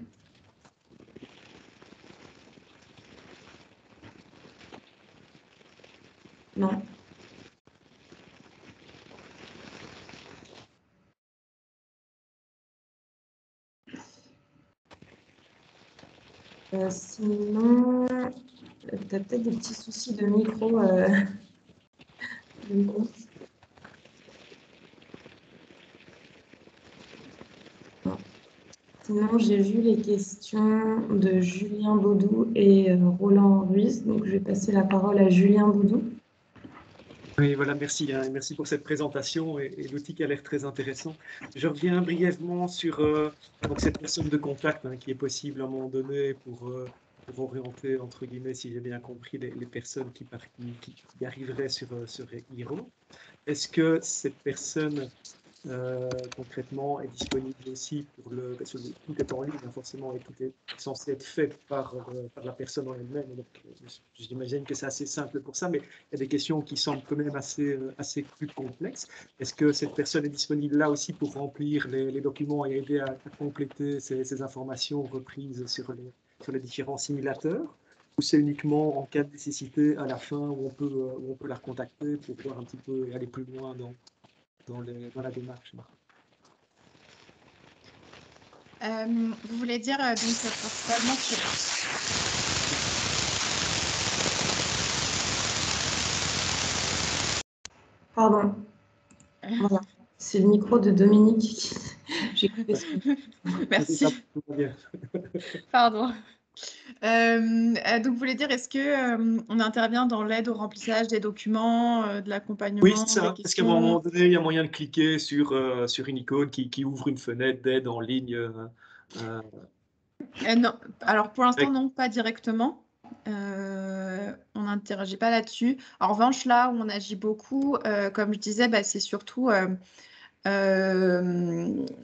Non. Sinon, tu as peut-être des petits soucis de micro. Sinon, j'ai vu les questions de Julien Baudou et Roland Ruiz. Donc, je vais passer la parole à Julien Baudou. Oui, voilà, merci. Merci pour cette présentation et l'outil qui a l'air très intéressant. Je reviens brièvement sur donc cette personne de contact qui est possible à un moment donné pour orienter, entre guillemets, si j'ai bien compris, les personnes qui arriveraient sur Hiro. Est-ce que cette personne concrètement est disponible aussi pour parce que tout est en ligne forcément et tout est censé être fait par la personne en elle-même, donc j'imagine que c'est assez simple pour ça, mais il y a des questions qui semblent quand même assez plus complexes. Est-ce que cette personne est disponible là aussi pour remplir les documents et aider à compléter ces informations reprises sur les différents simulateurs, ou c'est uniquement en cas de nécessité à la fin où on peut la recontacter pour pouvoir un petit peu aller plus loin dans la démarche? Vous voulez dire donc principalement sur... Pardon. Voilà. C'est le micro de Dominique. J'ai coupé ce Merci. Pardon. Donc, vous voulez dire, est-ce que on intervient dans l'aide au remplissage des documents, de l'accompagnement, Oui, c'est ça. des Est-ce qu'à un moment questions? donné, il y a moyen de cliquer sur une icône qui ouvre une fenêtre d'aide en ligne Non. Alors, pour l'instant, avec- non, pas directement. On n'interagit pas là-dessus. En revanche, là où on agit beaucoup, comme je disais, bah, c'est surtout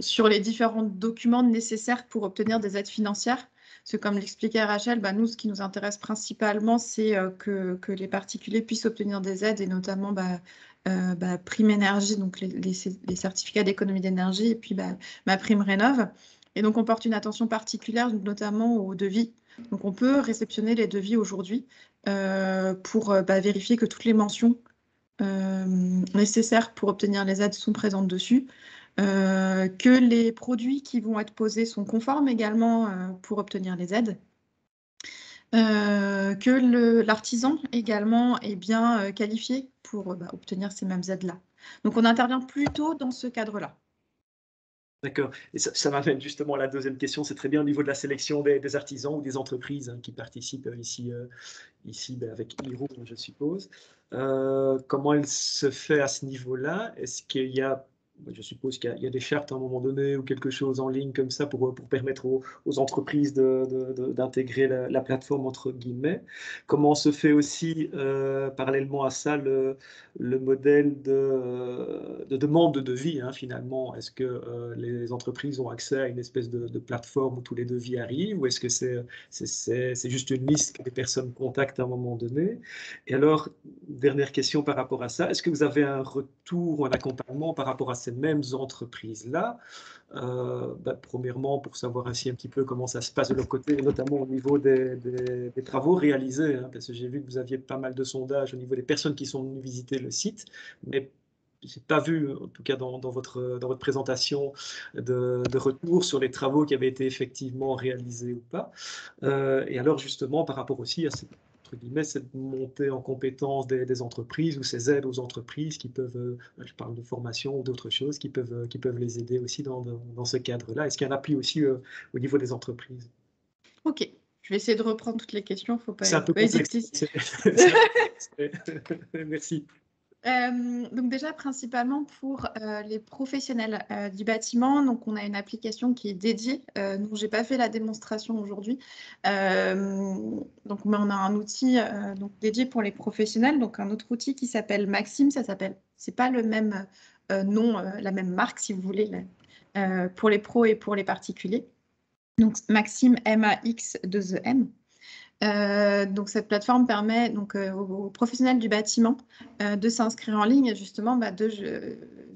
sur les différents documents nécessaires pour obtenir des aides financières. Parce que comme l'expliquait Rachel, bah, nous, ce qui nous intéresse principalement, c'est que les particuliers puissent obtenir des aides, et notamment prime énergie, donc les certificats d'économie d'énergie, et puis ma prime rénov'. Et donc, on porte une attention particulière, notamment aux devis. Donc, on peut réceptionner les devis aujourd'hui pour vérifier que toutes les mentions nécessaires pour obtenir les aides sont présentes dessus, que les produits qui vont être posés sont conformes également pour obtenir les aides, que l'artisan également est bien qualifié pour obtenir ces mêmes aides-là. Donc on intervient plutôt dans ce cadre-là. D'accord. Et ça m'amène justement à la deuxième question. C'est très bien au niveau de la sélection des artisans ou des entreprises qui participent ici avec Hiro, je suppose. Comment elle se fait à ce niveau-là? Est-ce qu'il y a, je suppose qu'il y a des chartes à un moment donné ou quelque chose en ligne comme ça pour permettre aux entreprises d'intégrer la plateforme entre guillemets? Comment se fait aussi, parallèlement à ça, le modèle de demande de devis finalement? Est-ce que les entreprises ont accès à une espèce de plateforme où tous les devis arrivent, ou est-ce que c'est juste une liste que les personnes contactent à un moment donné? Et alors, dernière question par rapport à ça, est-ce que vous avez un retour ou un accompagnement par rapport à ces mêmes entreprises-là? Premièrement, pour savoir ainsi un petit peu comment ça se passe de leur côté, notamment au niveau des travaux réalisés, parce que j'ai vu que vous aviez pas mal de sondages au niveau des personnes qui sont venues visiter le site, mais je n'ai pas vu, en tout cas dans votre présentation, de retour sur les travaux qui avaient été effectivement réalisés ou pas. Et alors justement, par rapport aussi à cette montée en compétence des entreprises, ou ces aides aux entreprises qui peuvent, je parle de formation ou d'autres choses, qui peuvent les aider aussi dans ce cadre-là. Est-ce qu'il y a un appui aussi au niveau des entreprises? Ok, je vais essayer de reprendre toutes les questions, il ne faut C'est un peu pas complexe. hésiter. Merci. Donc déjà, principalement pour les professionnels du bâtiment, donc on a une application qui est dédiée. Donc, je n'ai pas fait la démonstration aujourd'hui. Mais on a un outil donc, dédié pour les professionnels, donc un autre outil qui s'appelle Maxime. C'est pas le même nom, la même marque, si vous voulez, pour les pros et pour les particuliers. Donc Maxime, MAX2EM. Donc cette plateforme permet donc, aux professionnels du bâtiment de s'inscrire en ligne. Justement,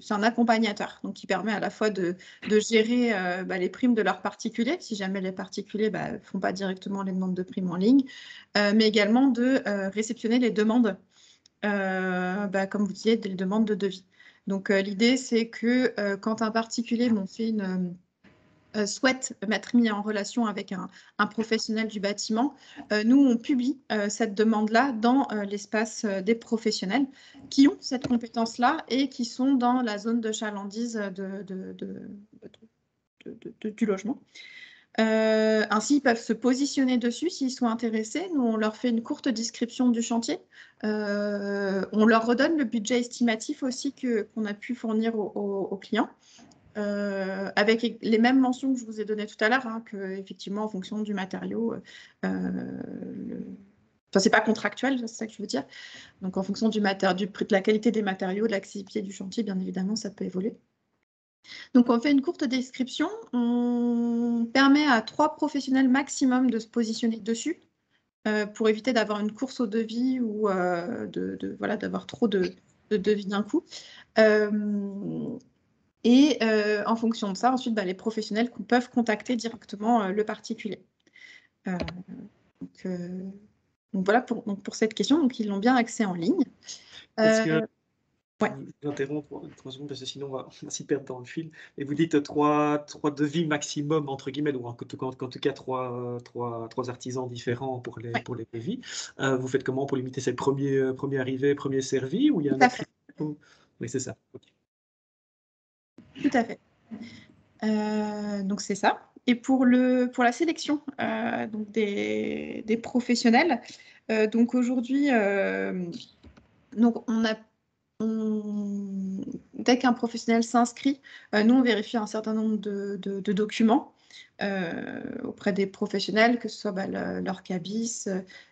c'est un accompagnateur donc, qui permet à la fois de gérer les primes de leurs particuliers, si jamais les particuliers ne font pas directement les demandes de primes en ligne, mais également de réceptionner les demandes, comme vous disiez, des demandes de devis. Donc l'idée, c'est que quand un particulier fait souhaite m'être mis en relation avec un professionnel du bâtiment, nous, on publie cette demande-là dans l'espace des professionnels qui ont cette compétence-là et qui sont dans la zone de chalandise du logement. Ainsi, ils peuvent se positionner dessus s'ils sont intéressés. Nous, on leur fait une courte description du chantier. On leur redonne le budget estimatif aussi qu'on a pu fournir aux clients. Avec les mêmes mentions que je vous ai données tout à l'heure, qu'effectivement, en fonction du matériau, c'est pas contractuel, c'est ça que je veux dire. Donc, en fonction du prix, de la qualité des matériaux, de l'accessibilité du chantier, bien évidemment, ça peut évoluer. Donc, on fait une courte description. On permet à 3 professionnels maximum de se positionner dessus pour éviter d'avoir une course au devis ou d'avoir trop de devis d'un coup. Et en fonction de ça, ensuite, les professionnels peuvent contacter directement le particulier. Donc voilà pour cette question. Donc, ils l'ont bien accès en ligne. Ouais. Je vous interromps 3 secondes parce que sinon on va s'y perdre dans le fil. Et vous dites 3 devis maximum, entre guillemets, ou en tout cas 3 artisans différents pour les devis. Vous faites comment pour limiter? C'est le premier arrivé, premier servi, ou il y a un autre... Oui, c'est ça. Okay. Tout à fait. Donc c'est ça. Et pour la sélection donc des professionnels, donc aujourd'hui, donc dès qu'un professionnel s'inscrit, nous on vérifie un certain nombre de documents auprès des professionnels, que ce soit leur CABIS,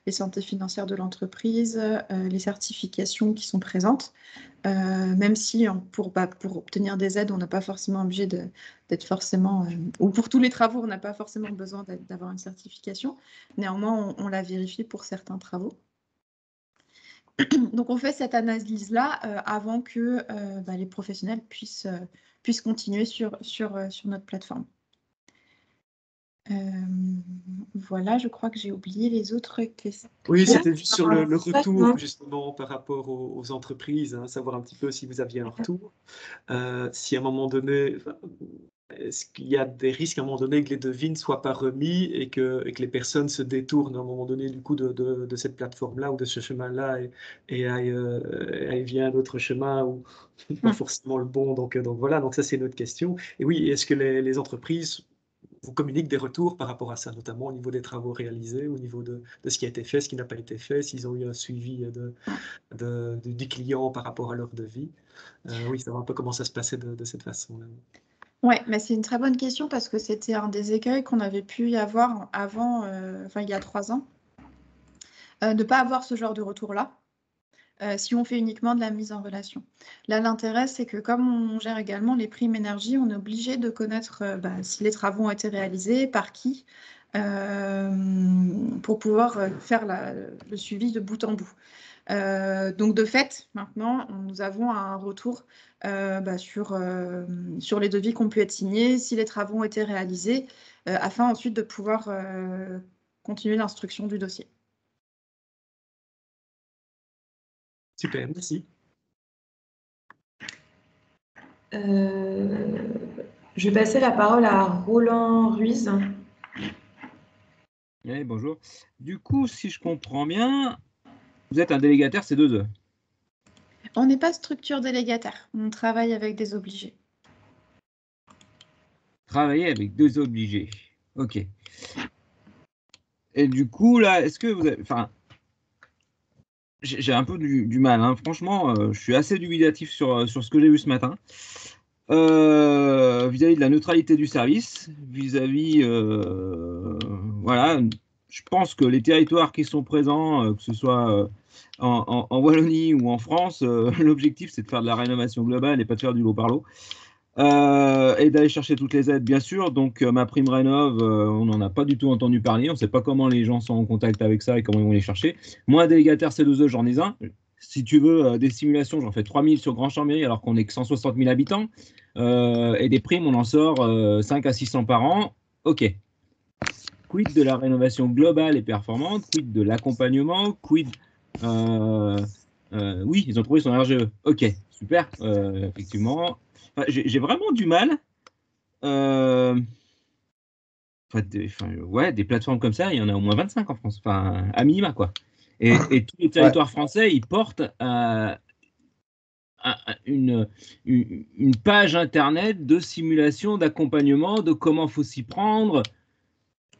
les santé financières de l'entreprise, les certifications qui sont présentes. Même si pour obtenir des aides, on n'a pas forcément obligé d'être forcément, ou pour tous les travaux, on n'a pas forcément besoin d'avoir une certification. Néanmoins, on la vérifie pour certains travaux. Donc, on fait cette analyse-là avant que les professionnels puissent continuer sur notre plateforme. Voilà, je crois que j'ai oublié les autres questions. Oui, c'était juste sur le retour, justement, par rapport aux entreprises, hein, savoir un petit peu si vous aviez un retour. Si à un moment donné, est-ce qu'il y a des risques à un moment donné que les devis ne soient pas remis et que les personnes se détournent à un moment donné du coup de cette plateforme-là ou de ce chemin-là et aillent via un autre chemin ou pas forcément le bon. Donc voilà, donc ça c'est une autre question. Et oui, est-ce que les entreprises vous communiquent des retours par rapport à ça, notamment au niveau des travaux réalisés, au niveau de ce qui a été fait, ce qui n'a pas été fait, s'ils ont eu un suivi du client par rapport à leur devis. Oui, savoir un peu comment ça se passait de cette façon-là. Oui, mais c'est une très bonne question parce que c'était un des écueils qu'on avait pu y avoir avant, il y a 3 ans, de ne pas avoir ce genre de retour-là. Si on fait uniquement de la mise en relation. Là, l'intérêt, c'est que comme on gère également les primes énergie, on est obligé de connaître si les travaux ont été réalisés, par qui, pour pouvoir faire le suivi de bout en bout. Donc, de fait, maintenant, nous avons un retour sur les devis qui ont pu être signés, si les travaux ont été réalisés, afin ensuite de pouvoir continuer l'instruction du dossier. Super, merci. Je vais passer la parole à Roland Ruiz. Oui, bonjour. Du coup, si je comprends bien, vous êtes un délégataire C2E. On n'est pas structure délégataire, on travaille avec des obligés. Travailler avec 2 obligés. OK. Et du coup, là, est-ce que vous avez... Enfin, j'ai un peu du mal, hein. Franchement, je suis assez dubitatif sur ce que j'ai vu ce matin. Vis-à-vis de la neutralité du service, vis-à-vis... voilà, je pense que les territoires qui sont présents, que ce soit en Wallonie ou en France, l'objectif, c'est de faire de la rénovation globale et pas de faire du lot par lot. Et d'aller chercher toutes les aides, bien sûr. Donc, ma prime rénov, on n'en a pas du tout entendu parler. On ne sait pas comment les gens sont en contact avec ça et comment ils vont les chercher. Moi, un délégataire C2E, j'en ai un. Si tu veux, des simulations, j'en fais 3000 sur Grand Chambéry alors qu'on n'est que 160 000 habitants. Et des primes, on en sort 5 à 600 par an. OK. Quid de la rénovation globale et performante? Quid de l'accompagnement? Quid oui, ils ont trouvé son RGE. OK, super. Effectivement. Enfin, j'ai vraiment du mal. Des plateformes comme ça, il y en a au moins 25 en France. Enfin, à minima, quoi. Et tous les territoires français, ils portent une page internet de simulation, d'accompagnement, de comment il faut s'y prendre.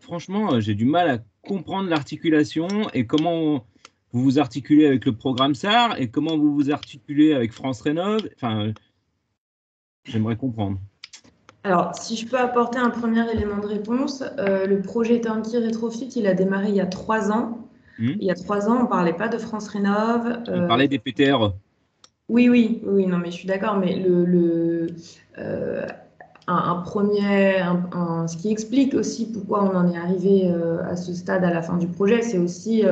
Franchement, j'ai du mal à comprendre l'articulation et comment vous vous articulez avec le programme SAR et comment vous vous articulez avec France Rénov. Enfin, j'aimerais comprendre. Alors, si je peux apporter un premier élément de réponse, le projet Turnkey Retrofit, il a démarré il y a 3 ans. Il y a 3 ans, on ne parlait pas de France Rénov. On parlait des PTRE. Oui, non, mais je suis d'accord, mais ce qui explique aussi pourquoi on en est arrivé à ce stade à la fin du projet, c'est aussi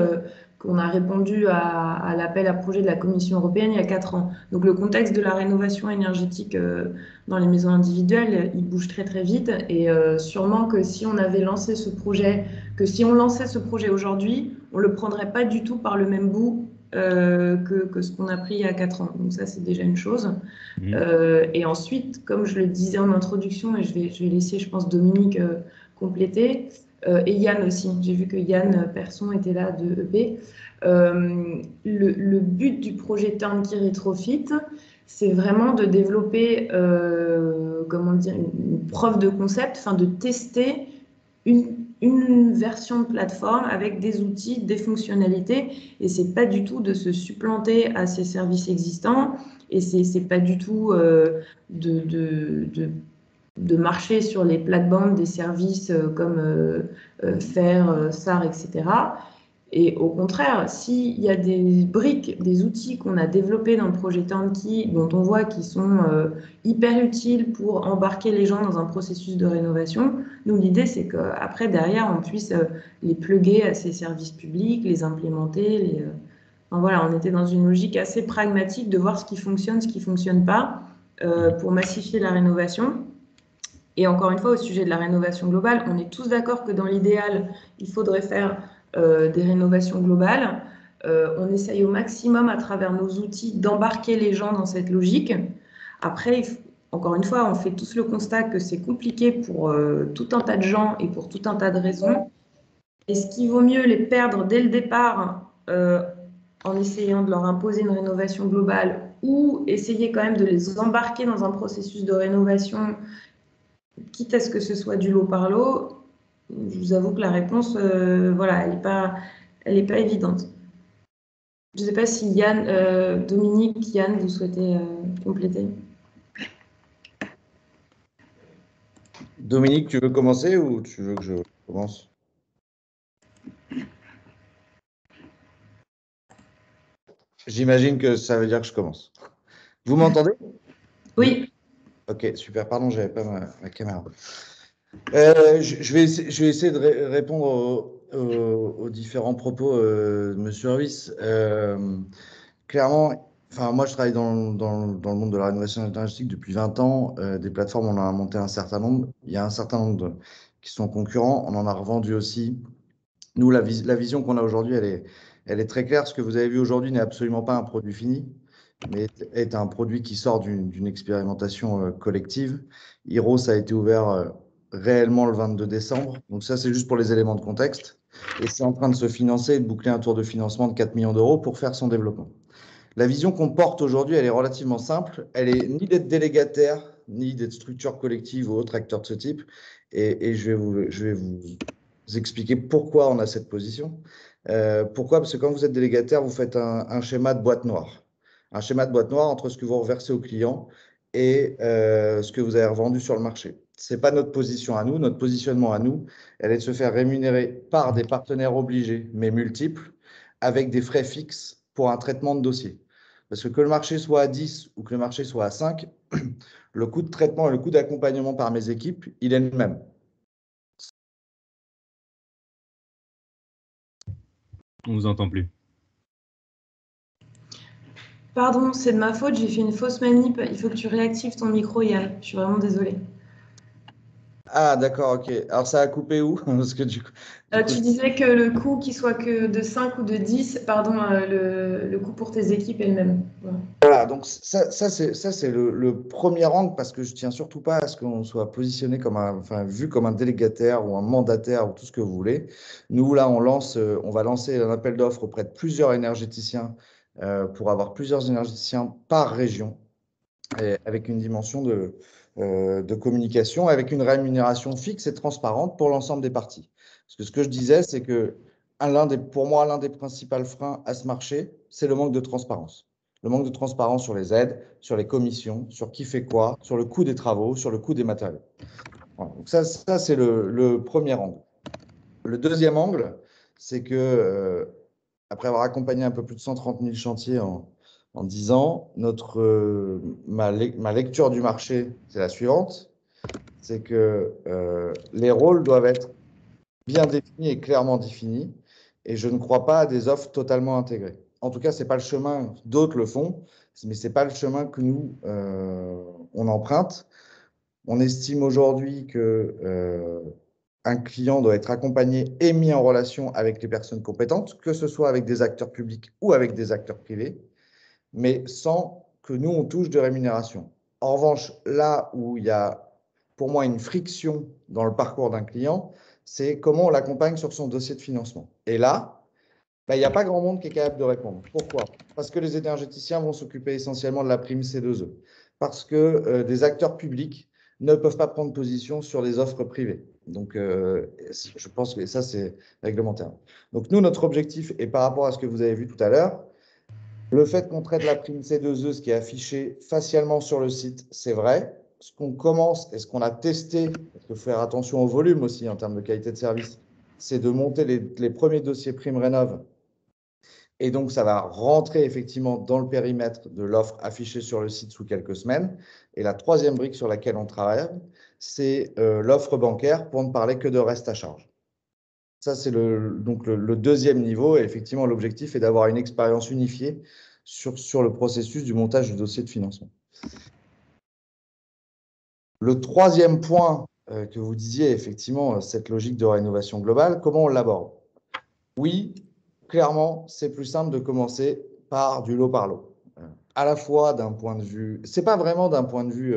qu'on a répondu à l'appel à projet de la Commission européenne il y a 4 ans. Donc le contexte de la rénovation énergétique dans les maisons individuelles, il bouge très très vite et sûrement que si on lançait ce projet aujourd'hui, on ne le prendrait pas du tout par le même bout que ce qu'on a pris il y a 4 ans. Donc ça, c'est déjà une chose. Et ensuite, comme je le disais en introduction, et je vais laisser, je pense, Dominique compléter, et Yann aussi. J'ai vu que Yann Persson était là de EP. Le but du projet Turnkey Retrofit, c'est vraiment de développer, comment dire, une preuve de concept, enfin de tester une version de plateforme avec des outils, des fonctionnalités, et c'est pas du tout de se supplanter à ces services existants, et c'est pas du tout de marcher sur les plates-bandes des services comme FAIR, SAR, etc. Et au contraire, s'il y a des briques, des outils qu'on a développés dans le projet Turnkey, dont on voit qu'ils sont hyper utiles pour embarquer les gens dans un processus de rénovation, nous, l'idée, c'est qu'après, derrière, on puisse les plugger à ces services publics, les implémenter. Enfin, voilà, on était dans une logique assez pragmatique de voir ce qui fonctionne, ce qui ne fonctionne pas, pour massifier la rénovation. Et encore une fois, au sujet de la rénovation globale, on est tous d'accord que dans l'idéal, il faudrait faire des rénovations globales. On essaye au maximum à travers nos outils d'embarquer les gens dans cette logique. Après, encore une fois, on fait tous le constat que c'est compliqué pour tout un tas de gens et pour tout un tas de raisons. Est-ce qu'il vaut mieux les perdre dès le départ en essayant de leur imposer une rénovation globale ou essayer quand même de les embarquer dans un processus de rénovation, quitte à ce que ce soit du lot par lot? Je vous avoue que la réponse, voilà, elle est pas évidente. Je ne sais pas si Yann, Dominique, Yann, vous souhaitez compléter? Dominique, tu veux commencer ou tu veux que je commence? J'imagine que ça veut dire que je commence. Vous m'entendez? Oui. Ok, super. Pardon, j'avais pas ma caméra. Je vais essayer de répondre aux différents propos de Monsieur Ruiz. Clairement, enfin, moi, je travaille dans le monde de la rénovation énergétique depuis 20 ans. Des plateformes, on en a monté un certain nombre. Il y a un certain nombre qui sont concurrents. On en a revendu aussi. Nous, la vision qu'on a aujourd'hui, elle est très claire. Ce que vous avez vu aujourd'hui n'est absolument pas un produit fini, mais est un produit qui sort d'une expérimentation collective. Heroes a été ouvert réellement le 22 décembre. Donc ça, c'est juste pour les éléments de contexte. Et c'est en train de se financer et de boucler un tour de financement de 4 millions d'euros pour faire son développement. La vision qu'on porte aujourd'hui, elle est relativement simple. Elle est ni d'être délégataire, ni d'être structure collective ou autre acteur de ce type. Et je vais vous expliquer pourquoi on a cette position. Pourquoi? Parce que quand vous êtes délégataire, vous faites un schéma de boîte noire. Un schéma de boîte noire entre ce que vous reversez au client et ce que vous avez revendu sur le marché. Ce n'est pas notre position à nous. Notre positionnement à nous, elle est de se faire rémunérer par des partenaires obligés, mais multiples, avec des frais fixes pour un traitement de dossier. Parce que le marché soit à 10 ou que le marché soit à 5, le coût de traitement et le coût d'accompagnement par mes équipes, il est le même. On ne vous entend plus. Pardon, c'est de ma faute, j'ai fait une fausse manip. Il faut que tu réactives ton micro, Yann. Je suis vraiment désolée. Ah, d'accord, ok. Alors, ça a coupé où? Parce que du coup, tu disais que le coût, qu'il soit que de 5 ou de 10, pardon, le coût pour tes équipes est le même. Voilà, donc ça c'est le premier angle, parce que je tiens surtout pas à ce qu'on soit positionné comme vu comme un délégataire ou un mandataire ou tout ce que vous voulez. Nous, là, on va lancer un appel d'offres auprès de plusieurs énergéticiens pour avoir plusieurs énergéticiens par région, et avec une dimension de communication, avec une rémunération fixe et transparente pour l'ensemble des parties. Parce que ce que je disais, c'est que pour moi, l'un des principaux freins à ce marché, c'est le manque de transparence. Le manque de transparence sur les aides, sur les commissions, sur qui fait quoi, sur le coût des travaux, sur le coût des matériaux. Voilà. Donc ça c'est le premier angle. Le deuxième angle, c'est que après avoir accompagné un peu plus de 130 000 chantiers en 10 ans, ma lecture du marché, c'est la suivante, c'est que les rôles doivent être bien définis et clairement définis, et je ne crois pas à des offres totalement intégrées. En tout cas, ce n'est pas le chemin, d'autres le font, mais ce n'est pas le chemin que nous, on emprunte. On estime aujourd'hui que un client doit être accompagné et mis en relation avec les personnes compétentes, que ce soit avec des acteurs publics ou avec des acteurs privés, mais sans que nous, on touche de rémunération. En revanche, là où il y a pour moi une friction dans le parcours d'un client, c'est comment on l'accompagne sur son dossier de financement. Et là, Il n'y a pas grand monde qui est capable de répondre. Pourquoi? Parce que les énergéticiens vont s'occuper essentiellement de la prime C2E. Parce que des acteurs publics ne peuvent pas prendre position sur les offres privées. Donc, je pense que ça, c'est réglementaire. Donc, nous, notre objectif, et par rapport à ce que vous avez vu tout à l'heure, le fait qu'on traite la prime C2E, ce qui est affiché facialement sur le site, c'est vrai. Ce qu'on commence et ce qu'on a testé, parce qu'il faut faire attention au volume aussi en termes de qualité de service, c'est de monter les premiers dossiers prime rénov'. Et donc, ça va rentrer effectivement dans le périmètre de l'offre affichée sur le site sous quelques semaines. Et la troisième brique sur laquelle on travaille, c'est l'offre bancaire pour ne parler que de reste à charge. Ça, c'est donc le deuxième niveau. Et effectivement, l'objectif est d'avoir une expérience unifiée sur le processus du montage du dossier de financement. Le troisième point que vous disiez, effectivement, cette logique de rénovation globale, comment on l'aborde? Oui, clairement, c'est plus simple de commencer par du lot par lot. À la fois d'un point de vue, c'est pas vraiment d'un point de vue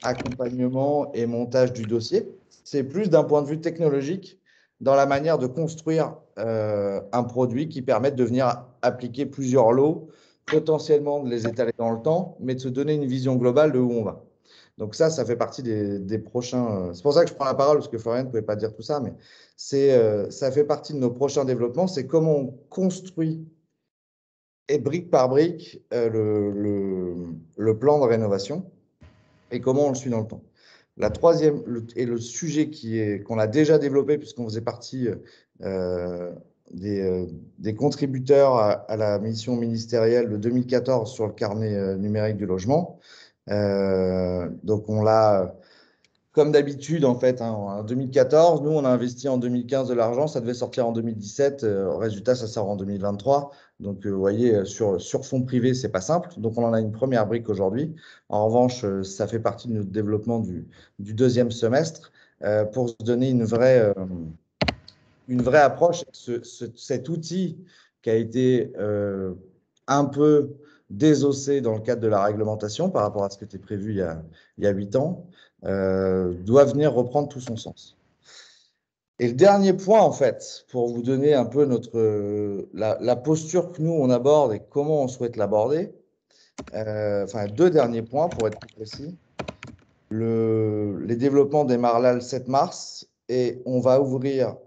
accompagnement et montage du dossier, c'est plus d'un point de vue technologique dans la manière de construire un produit qui permette de venir appliquer plusieurs lots, potentiellement de les étaler dans le temps, mais de se donner une vision globale de où on va. Donc ça fait partie des prochains. C'est pour ça que je prends la parole, parce que Florian ne pouvait pas dire tout ça, mais ça fait partie de nos prochains développements. C'est comment on construit, et brique par brique, le plan de rénovation et comment on le suit dans le temps. La troisième, et le sujet qu'on a déjà développé, puisqu'on faisait partie des contributeurs à la mission ministérielle de 2014 sur le carnet numérique du logement. Donc, on l'a, comme d'habitude, en fait, en 2014, nous, on a investi en 2015 de l'argent, ça devait sortir en 2017, résultat, ça sort en 2023. Donc, vous voyez, sur fonds privés, c'est pas simple. Donc, on en a une première brique aujourd'hui. En revanche, ça fait partie de notre développement du deuxième semestre pour se donner une vraie approche. Cet outil qui a été un peu désossé dans le cadre de la réglementation par rapport à ce qui était prévu il y a 8 ans, doit venir reprendre tout son sens. Et le dernier point, en fait, pour vous donner un peu la posture que nous, on aborde et comment on souhaite l'aborder, enfin, 2 derniers points pour être plus précis. Les développements démarrent là le 7 mars et on va ouvrir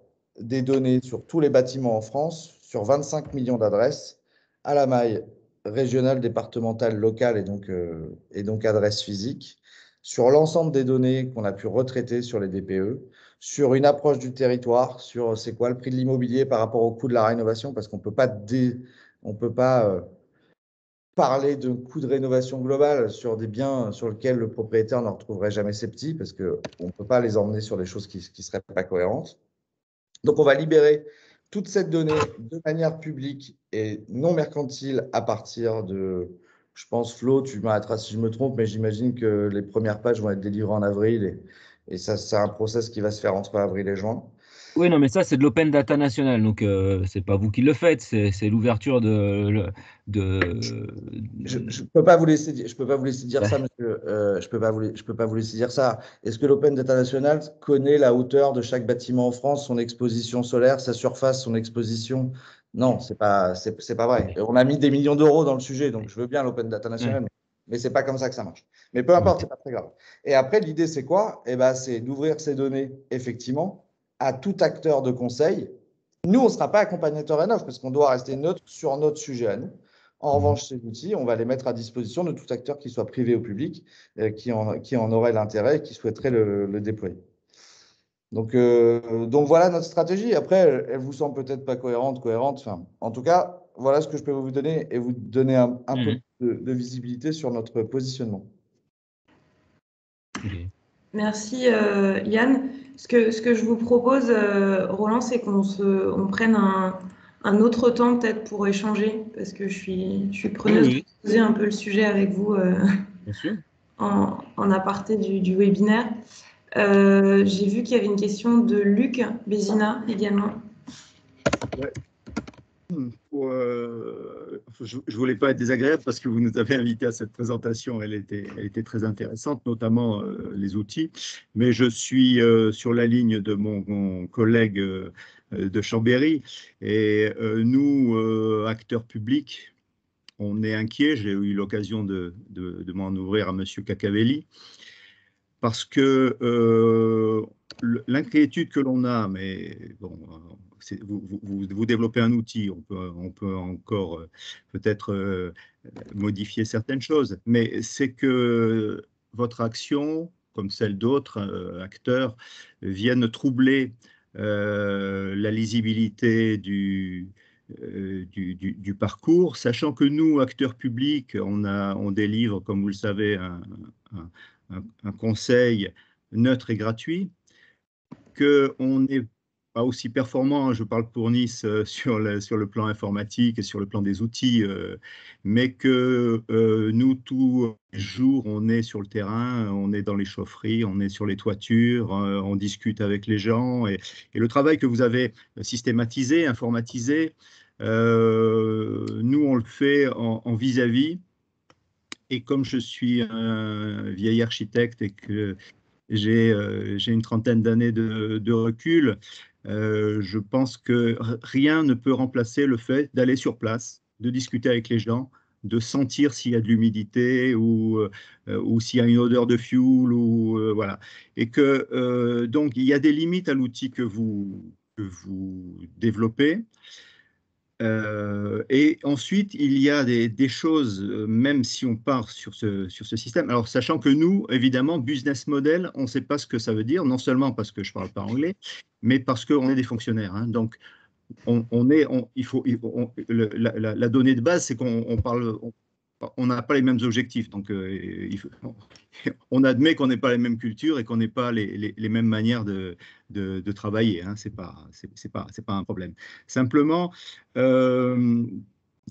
des données sur tous les bâtiments en France, sur 25 millions d'adresses, à la maille régionale, départementale, locale et donc adresse physique, sur l'ensemble des données qu'on a pu retraiter sur les DPE, sur une approche du territoire, sur c'est quoi le prix de l'immobilier par rapport au coût de la rénovation, parce qu'on ne peut pas parler d'un coût de rénovation globale sur des biens sur lesquels le propriétaire ne retrouverait jamais ses petits, parce qu'on ne peut pas les emmener sur des choses qui ne seraient pas cohérentes. Donc, on va libérer toute cette donnée de manière publique et non mercantile à partir de, je pense, Flo, tu m'arrêteras si je me trompe, mais j'imagine que les premières pages vont être délivrées en avril et ça, c'est un process qui va se faire entre avril et juin. Oui, non, mais ça, c'est de l'open data national, donc c'est pas vous qui le faites, c'est l'ouverture de. Je peux pas vous laisser dire ça, monsieur. Je peux pas vous laisser dire ça. Est-ce que l'open data national connaît la hauteur de chaque bâtiment en France, son exposition solaire, sa surface, son exposition? Non, c'est pas vrai. On a mis des millions d'euros dans le sujet, donc je veux bien l'open data national, mais c'est pas comme ça que ça marche. Mais peu importe, c'est pas très grave. Et après, l'idée, c'est quoi? Eh ben, c'est d'ouvrir ces données, effectivement, à tout acteur de conseil. Nous, on ne sera pas accompagnateur Rénov' parce qu'on doit rester neutre sur notre sujet à nous. En revanche, ces outils, on va les mettre à disposition de tout acteur, qu'il soit privé ou public, qui en aurait l'intérêt et qui souhaiterait le déployer. Donc voilà notre stratégie. Après, elle vous semble peut-être pas cohérente. Enfin, en tout cas, voilà ce que je peux vous donner et vous donner un peu de visibilité sur notre positionnement. Merci Yann. Ce que je vous propose, Roland, c'est qu'on prenne un autre temps peut-être pour échanger, parce que je suis preneuse de poser un peu le sujet avec vous Bien sûr. en aparté du webinaire. J'ai vu qu'il y avait une question de Luc Bézina également. Ouais. Je ne voulais pas être désagréable parce que vous nous avez invités à cette présentation. Elle était très intéressante, notamment les outils. Mais je suis sur la ligne de mon collègue de Chambéry. Et nous, acteurs publics, on est inquiets. J'ai eu l'occasion de m'en ouvrir à M. Cacavelli. Parce que l'inquiétude que l'on a, mais bon, vous développez un outil, on peut encore peut-être modifier certaines choses, mais c'est que votre action, comme celle d'autres acteurs, viennent troubler la lisibilité du parcours, sachant que nous, acteurs publics, on délivre, comme vous le savez, un conseil neutre et gratuit, qu'on n'est pas aussi performant, je parle pour Nice, sur le plan informatique et sur le plan des outils, mais que nous, tous les jours, on est sur le terrain, on est dans les chaufferies, on est sur les toitures, on discute avec les gens, et le travail que vous avez systématisé, informatisé, nous, on le fait en vis-à-vis. Et comme je suis un vieil architecte et que j'ai une trentaine d'années de recul, je pense que rien ne peut remplacer le fait d'aller sur place, de discuter avec les gens, de sentir s'il y a de l'humidité ou s'il y a une odeur de fioul, ou voilà. Et que donc il y a des limites à l'outil que vous développez. Et ensuite, il y a des choses, même si on part sur ce système, alors sachant que nous, évidemment, business model, on ne sait pas ce que ça veut dire, non seulement parce que je ne parle pas anglais, mais parce qu'on est des fonctionnaires. Hein. Donc, la donnée de base, c'est qu'on parle, on n'a pas les mêmes objectifs. Donc, on admet qu'on n'ait pas les mêmes cultures et qu'on n'ait pas les mêmes manières de travailler. Hein. C'est pas un problème. Simplement,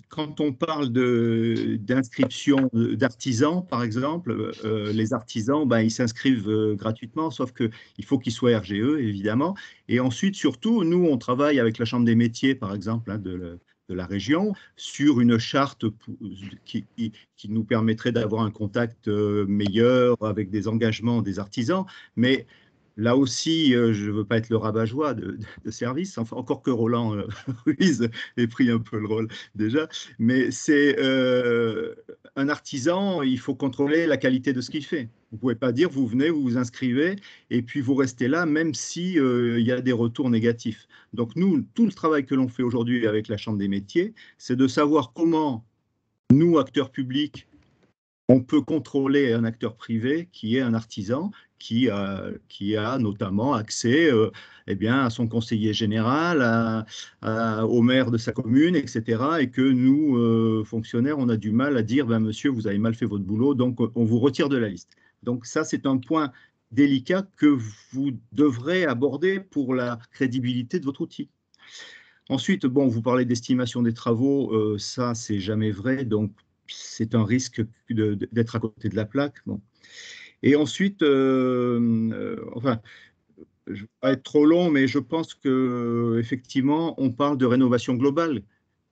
quand on parle d'inscription d'artisans, par exemple, les artisans, ben, ils s'inscrivent gratuitement, sauf qu'il faut qu'ils soient RGE, évidemment. Et ensuite, surtout, nous, on travaille avec la Chambre des métiers, par exemple, hein, de la région, sur une charte qui nous permettrait d'avoir un contact meilleur avec des engagements des artisans. Mais là aussi, je ne veux pas être le rabat-joie de service, enfin, encore que Roland Ruiz ait pris un peu le rôle déjà, mais c'est un artisan, il faut contrôler la qualité de ce qu'il fait. Vous ne pouvez pas dire, vous venez, vous vous inscrivez, et puis vous restez là, même si il y a des retours négatifs. Donc nous, tout le travail que l'on fait aujourd'hui avec la Chambre des métiers, c'est de savoir comment nous, acteurs publics, on peut contrôler un acteur privé qui est un artisan, qui a notamment accès eh bien, à son conseiller général, au maire de sa commune, etc. Et que nous, fonctionnaires, on a du mal à dire ben, « Monsieur, vous avez mal fait votre boulot, donc on vous retire de la liste ». Donc ça, c'est un point délicat que vous devrez aborder pour la crédibilité de votre outil. Ensuite, bon, vous parlez d'estimation des travaux, ça, c'est jamais vrai, donc c'est un risque d'être à côté de la plaque. Bon. Et ensuite, enfin, je ne vais pas être trop long, mais je pense qu'effectivement, on parle de rénovation globale,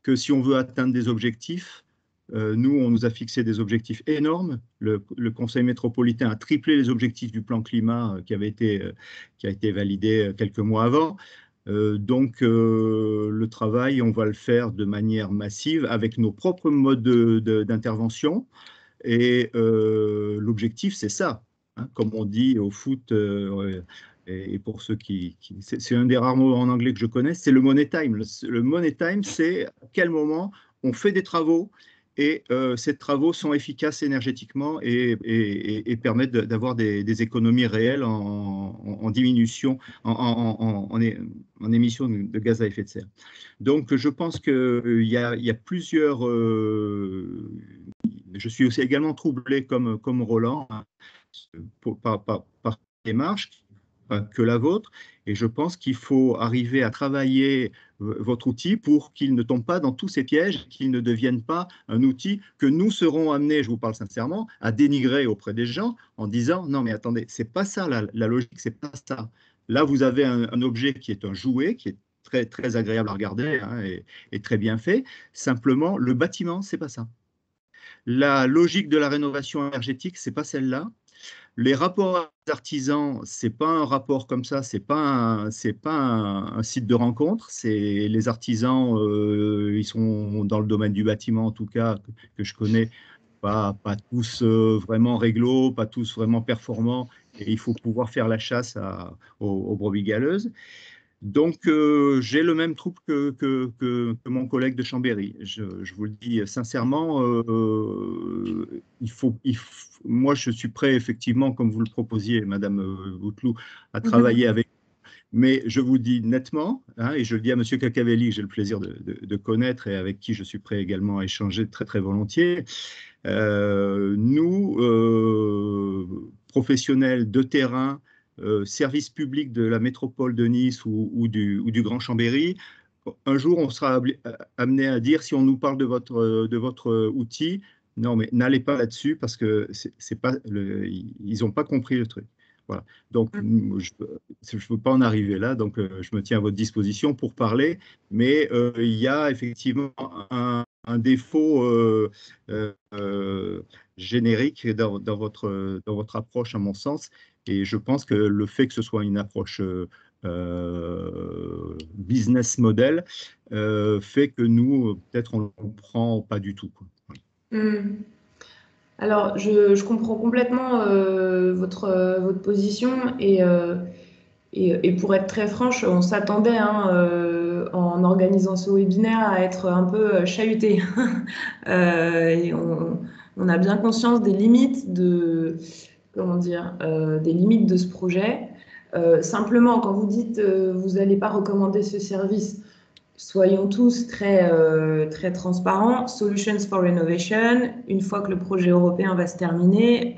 que si on veut atteindre des objectifs, nous, on nous a fixé des objectifs énormes. Le Conseil métropolitain a triplé les objectifs du plan climat qui a été validé quelques mois avant. Donc, le travail, on va le faire de manière massive avec nos propres modes d'intervention. Et l'objectif, c'est ça. Hein, comme on dit au foot, et pour ceux c'est un des rares mots en anglais que je connais, c'est le money time. Le money time, c'est à quel moment on fait des travaux et ces travaux sont efficaces énergétiquement et permettent d'avoir des économies réelles en diminution, en émissions de gaz à effet de serre. Donc, je pense qu'il y a plusieurs... je suis aussi également troublé comme Roland hein, par la démarche que la vôtre, et je pense qu'il faut arriver à travailler votre outil pour qu'il ne tombe pas dans tous ces pièges, qu'il ne devienne pas un outil que nous serons amenés, je vous parle sincèrement, à dénigrer auprès des gens en disant non mais attendez, c'est pas ça la logique, c'est pas ça. Là vous avez un objet qui est un jouet, qui est très, très agréable à regarder, hein, et très bien fait. Simplement, le bâtiment, c'est pas ça. La logique de la rénovation énergétique, c'est pas celle-là. Les rapports artisans, c'est pas un rapport comme ça, c'est pas un site de rencontre. C'est les artisans, ils sont dans le domaine du bâtiment en tout cas que je connais, pas tous vraiment réglo, pas tous vraiment performants. Et il faut pouvoir faire la chasse aux brebis galeuses. Donc, j'ai le même trouble que mon collègue de Chambéry. Je vous le dis sincèrement, moi, je suis prêt, effectivement, comme vous le proposiez, Madame Bouteloup, à travailler avec. Mais je vous dis nettement, hein, et je le dis à Monsieur Cacavelli, que j'ai le plaisir de connaître et avec qui je suis prêt également à échanger très, très volontiers, nous, professionnels de terrain, service public de la métropole de Nice ou du Grand Chambéry, un jour on sera amené à dire, si on nous parle de votre outil, non mais n'allez pas là-dessus parce que ils n'ont pas compris le truc. Voilà. Donc, je ne veux pas en arriver là, donc je me tiens à votre disposition pour parler, mais il y a effectivement un défaut générique dans votre approche, à mon sens, et je pense que le fait que ce soit une approche business model fait que nous, peut-être, on ne le comprend pas du tout, quoi. Alors, je comprends complètement votre position et pour être très franche, on s'attendait en organisant ce webinaire à être un peu chahuté. Et on a bien conscience des limites des limites de ce projet. Simplement, quand vous dites vous n'allez pas recommander ce service, soyons tous très, très transparents. Solutions for Renovation, une fois que le projet européen va se terminer,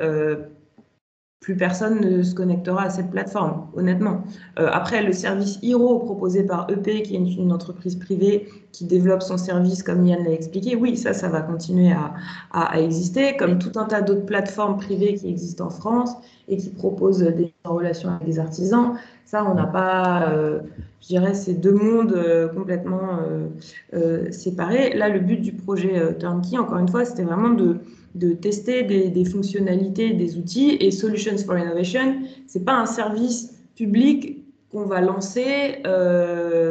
plus personne ne se connectera à cette plateforme, honnêtement. Après, le service Hiro proposé par EP, qui est une entreprise privée qui développe son service, comme Yann l'a expliqué, oui, ça va continuer à exister, comme tout un tas d'autres plateformes privées qui existent en France et qui proposent des relations avec des artisans. Ça, on n'a pas, je dirais, ces deux mondes complètement séparés. Là, le but du projet Turnkey, encore une fois, c'était vraiment de tester des fonctionnalités, des outils. Et Solutions for Innovation, ce n'est pas un service public qu'on va lancer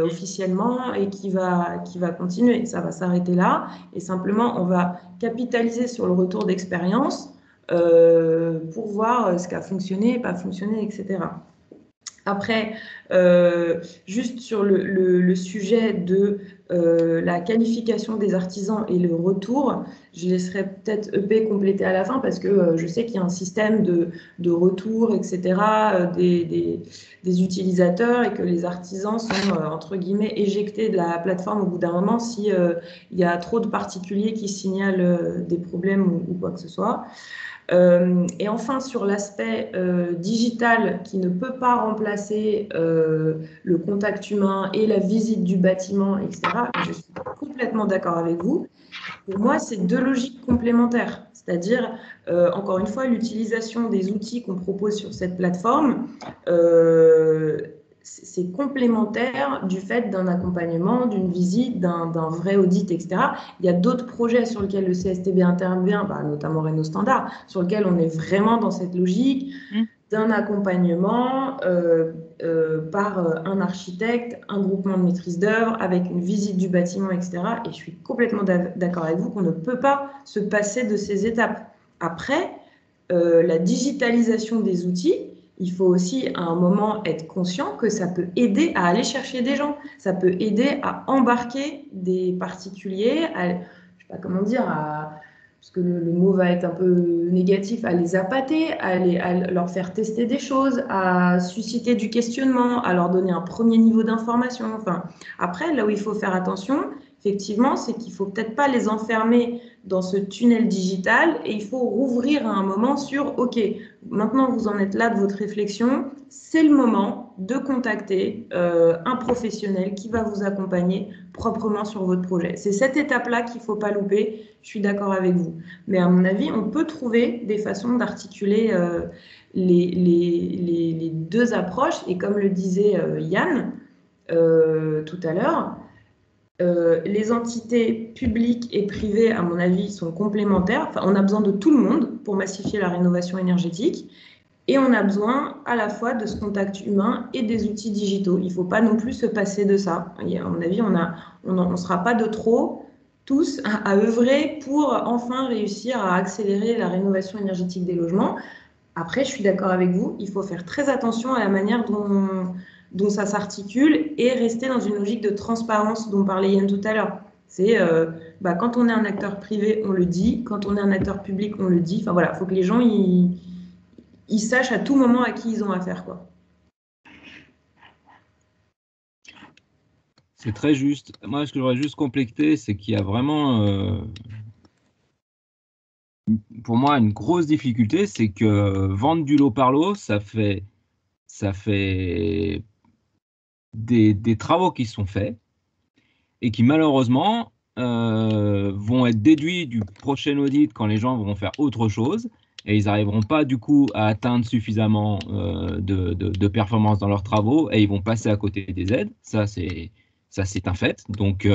officiellement et qui va continuer. Ça va s'arrêter là. Et simplement, on va capitaliser sur le retour d'expérience pour voir ce qui a fonctionné, pas fonctionné, etc. Après, juste sur le sujet de la qualification des artisans et le retour, je laisserai peut-être EP compléter à la fin parce que je sais qu'il y a un système de retour, etc., des utilisateurs et que les artisans sont, entre guillemets, éjectés de la plateforme au bout d'un moment si il y a trop de particuliers qui signalent des problèmes ou quoi que ce soit. Et enfin, sur l'aspect digital qui ne peut pas remplacer le contact humain et la visite du bâtiment, etc., je suis complètement d'accord avec vous. Pour moi, c'est deux logiques complémentaires. C'est-à-dire, encore une fois, l'utilisation des outils qu'on propose sur cette plateforme, c'est complémentaire du fait d'un accompagnement, d'une visite, d'un vrai audit, etc. Il y a d'autres projets sur lesquels le CSTB intervient, notamment Renault Standard, sur lesquels on est vraiment dans cette logique d'un accompagnement par un architecte, un groupement de maîtrise d'œuvre, avec une visite du bâtiment, etc. Et je suis complètement d'accord avec vous qu'on ne peut pas se passer de ces étapes. Après, la digitalisation des outils, il faut aussi à un moment être conscient que ça peut aider à aller chercher des gens, ça peut aider à embarquer des particuliers, je ne sais pas comment dire, parce que le mot va être un peu négatif, à les appâter, à leur faire tester des choses, à susciter du questionnement, à leur donner un premier niveau d'information. Enfin, après, là où il faut faire attention, effectivement, c'est qu'il ne faut peut-être pas les enfermer dans ce tunnel digital et il faut rouvrir à un moment sur « Ok, maintenant vous en êtes là de votre réflexion, c'est le moment de contacter un professionnel qui va vous accompagner proprement sur votre projet. » C'est cette étape-là qu'il ne faut pas louper, je suis d'accord avec vous. Mais à mon avis, on peut trouver des façons d'articuler les deux approches et comme le disait Yann, tout à l'heure. Les entités publiques et privées, à mon avis, sont complémentaires. Enfin, on a besoin de tout le monde pour massifier la rénovation énergétique. Et on a besoin à la fois de ce contact humain et des outils digitaux. Il ne faut pas non plus se passer de ça. Et à mon avis, on ne sera pas de trop tous à œuvrer pour enfin réussir à accélérer la rénovation énergétique des logements. Après, je suis d'accord avec vous, il faut faire très attention à la manière dont ça s'articule et rester dans une logique de transparence dont parlait Yann tout à l'heure. C'est quand on est un acteur privé, on le dit, quand on est un acteur public, on le dit. Enfin voilà, il faut que les gens ils sachent à tout moment à qui ils ont affaire, quoi. C'est très juste. Moi, ce que j'aurais juste complété, c'est qu'il y a vraiment, pour moi, une grosse difficulté, c'est que vendre du lot par lot, ça fait des travaux qui sont faits et qui malheureusement vont être déduits du prochain audit quand les gens vont faire autre chose. Et ils n'arriveront pas du coup à atteindre suffisamment de performance dans leurs travaux et ils vont passer à côté des aides. Ça, c'est un fait. Donc,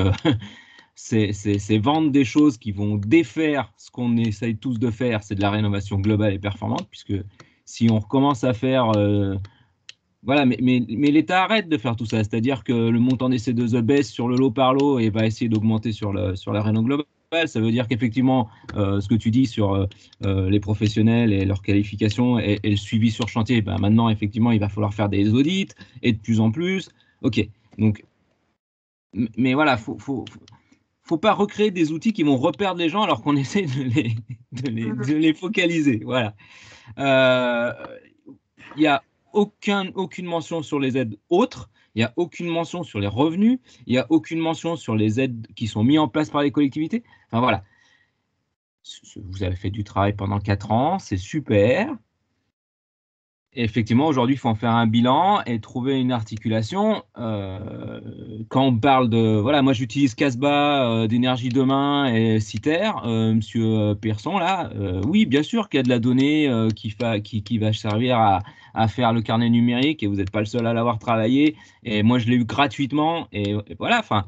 c'est vendre des choses qui vont défaire ce qu'on essaye tous de faire, c'est de la rénovation globale et performante, puisque si on recommence à faire... voilà, mais l'État arrête de faire tout ça. C'est-à-dire que le montant des C2E baisse sur le lot par lot et va essayer d'augmenter sur la réno globale. Ça veut dire qu'effectivement, ce que tu dis sur les professionnels et leur qualification et le suivi sur chantier, ben maintenant, effectivement, il va falloir faire des audits et de plus en plus. OK. Donc, mais voilà, faut pas recréer des outils qui vont reperdre les gens alors qu'on essaie de les focaliser. Voilà. Il y a aucune mention sur les aides autres, il n'y a aucune mention sur les revenus, il n'y a aucune mention sur les aides qui sont mises en place par les collectivités. Enfin voilà, vous avez fait du travail pendant 4 ans, c'est super. Et effectivement, aujourd'hui, il faut en faire un bilan et trouver une articulation. Quand on parle de... Voilà, moi, j'utilise Casbah d'Énergie Demain et Citer. Monsieur Persson, là, oui, bien sûr qu'il y a de la donnée qui va servir à faire le carnet numérique et vous n'êtes pas le seul à l'avoir travaillé. Et moi, je l'ai eu gratuitement. Et voilà, enfin...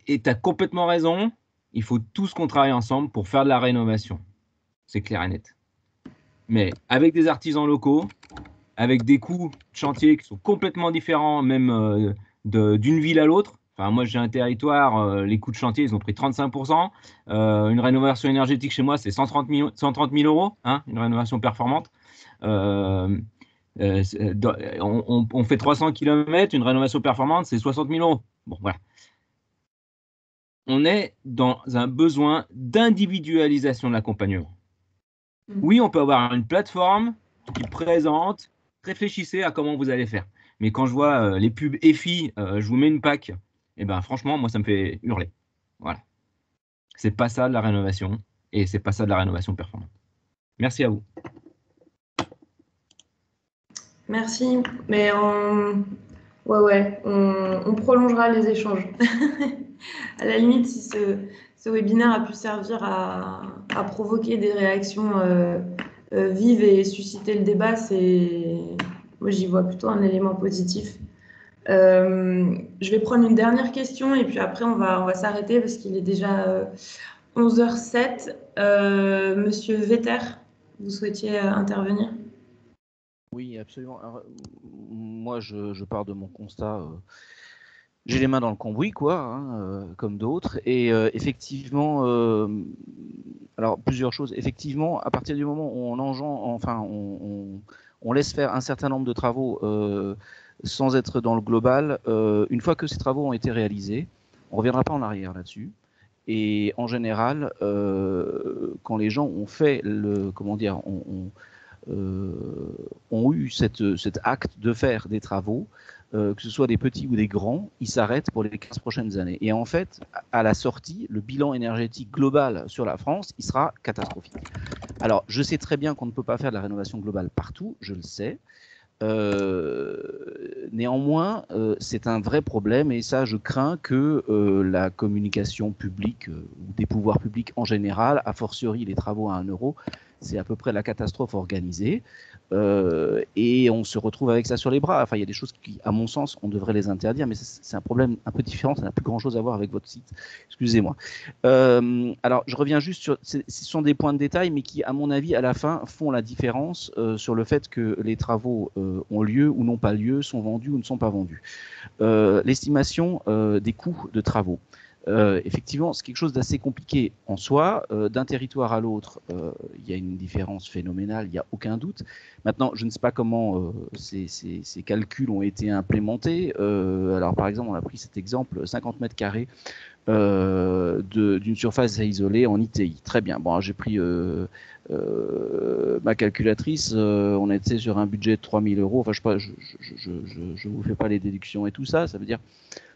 Et tu as complètement raison. Il faut tous qu'on travaille ensemble pour faire de la rénovation. C'est clair et net. Mais avec des artisans locaux, avec des coûts de chantier qui sont complètement différents, même d'une ville à l'autre. Enfin, moi, j'ai un territoire, les coûts de chantier, ils ont pris 35%. Une rénovation énergétique chez moi, c'est 130 000 euros, hein, une rénovation performante. On fait 300 km, une rénovation performante, c'est 60 000 euros. Bon, voilà. On est dans un besoin d'individualisation de l'accompagnement. Oui, on peut avoir une plateforme qui présente, réfléchissez à comment vous allez faire. Mais quand je vois les pubs EFI, je vous mets une PAC, et ben franchement, moi, ça me fait hurler. Voilà. C'est pas ça de la rénovation, et c'est pas ça de la rénovation performante. Merci à vous. Merci. Mais on prolongera les échanges. À la limite, si ce webinaire a pu servir à provoquer des réactions vives et susciter le débat, moi j'y vois plutôt un élément positif. Je vais prendre une dernière question et puis après on va s'arrêter parce qu'il est déjà 11h07. Monsieur Vetter, vous souhaitiez intervenir ? Oui, absolument. Alors, moi, je pars de mon constat. J'ai les mains dans le cambouis, quoi, hein, comme d'autres. Et effectivement, alors plusieurs choses. Effectivement, à partir du moment où on laisse faire un certain nombre de travaux sans être dans le global, une fois que ces travaux ont été réalisés, on ne reviendra pas en arrière là-dessus. Et en général, quand les gens ont fait ont eu cet acte de faire des travaux, que ce soit des petits ou des grands, ils s'arrêtent pour les 15 prochaines années. Et en fait, à la sortie, le bilan énergétique global sur la France, il sera catastrophique. Alors, je sais très bien qu'on ne peut pas faire de la rénovation globale partout, je le sais. Néanmoins, c'est un vrai problème et ça, je crains que la communication publique ou des pouvoirs publics en général, a fortiori les travaux à 1 euro, c'est à peu près la catastrophe organisée. Et on se retrouve avec ça sur les bras. Enfin, il y a des choses qui, à mon sens, on devrait les interdire, mais c'est un problème un peu différent. Ça n'a plus grand-chose à voir avec votre site. Excusez-moi. Alors, je reviens juste sur... Ce sont des points de détail, mais qui, à mon avis, à la fin, font la différence sur le fait que les travaux ont lieu ou n'ont pas lieu, sont vendus ou ne sont pas vendus. L'estimation des coûts de travaux. Effectivement, c'est quelque chose d'assez compliqué en soi. D'un territoire à l'autre, il y a une différence phénoménale, il n'y a aucun doute. Maintenant, je ne sais pas comment ces calculs ont été implémentés. Alors, par exemple, on a pris cet exemple, 50 mètres carrés d'une surface à isoler en ITI. Très bien. Bon, j'ai pris ma calculatrice, on était sur un budget de 3 000 €. Enfin, je vous fais pas les déductions et tout ça. Ça veut dire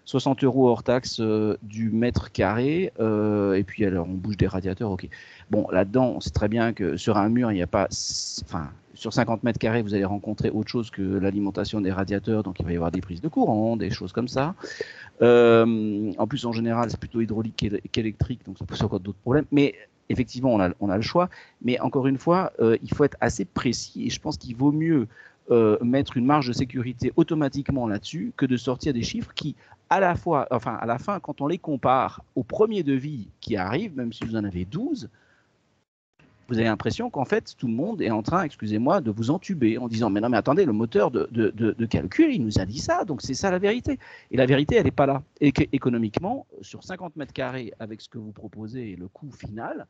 60 € hors taxe du mètre carré. Et puis, alors, on bouge des radiateurs. OK. Bon, là-dedans, on sait très bien que sur un mur, il n'y a pas... Enfin, sur 50 mètres carrés, vous allez rencontrer autre chose que l'alimentation des radiateurs. Donc, il va y avoir des prises de courant, des choses comme ça. En plus, en général, c'est plutôt hydraulique qu'électrique. Donc, ça pose encore d'autres problèmes. Mais effectivement, on a le choix. Mais encore une fois, il faut être assez précis. Et je pense qu'il vaut mieux mettre une marge de sécurité automatiquement là-dessus que de sortir des chiffres qui, à la fin, quand on les compare au premier devis qui arrive, même si vous en avez 12, vous avez l'impression qu'en fait, tout le monde est en train, excusez-moi, de vous entuber en disant « Mais non, mais attendez, le moteur de calcul, il nous a dit ça, donc c'est ça la vérité. » Et la vérité, elle n'est pas là. Et économiquement, sur 50 mètres carrés, avec ce que vous proposez et le coût final,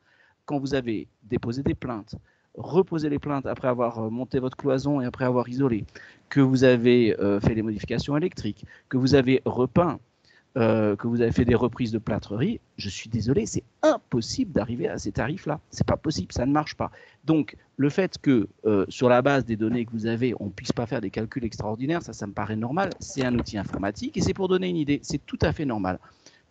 quand vous avez déposé des plaintes, reposé les plaintes après avoir monté votre cloison et après avoir isolé, que vous avez fait les modifications électriques, que vous avez repeint, que vous avez fait des reprises de plâtrerie, je suis désolé, c'est impossible d'arriver à ces tarifs-là. C'est pas possible, ça ne marche pas. Donc, le fait que sur la base des données que vous avez, on ne puisse pas faire des calculs extraordinaires, ça me paraît normal. C'est un outil informatique et c'est pour donner une idée. C'est tout à fait normal.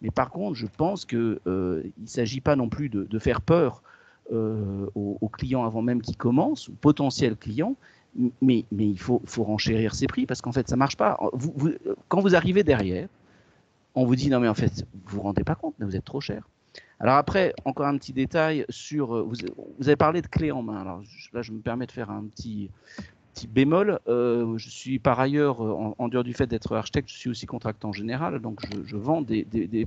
Mais par contre, je pense qu'il ne s'agit pas non plus de faire peur aux clients avant même qu'ils commencent, aux potentiels clients, mais il faut renchérir ces prix parce qu'en fait, ça ne marche pas. Quand vous arrivez derrière, on vous dit non mais en fait vous vous rendez pas compte, mais vous êtes trop cher. Alors après, encore un petit détail sur vous avez parlé de clés en main. Alors là je me permets de faire un petit bémol. Je suis par ailleurs, en dehors du fait d'être architecte, je suis aussi contractant général, donc je vends des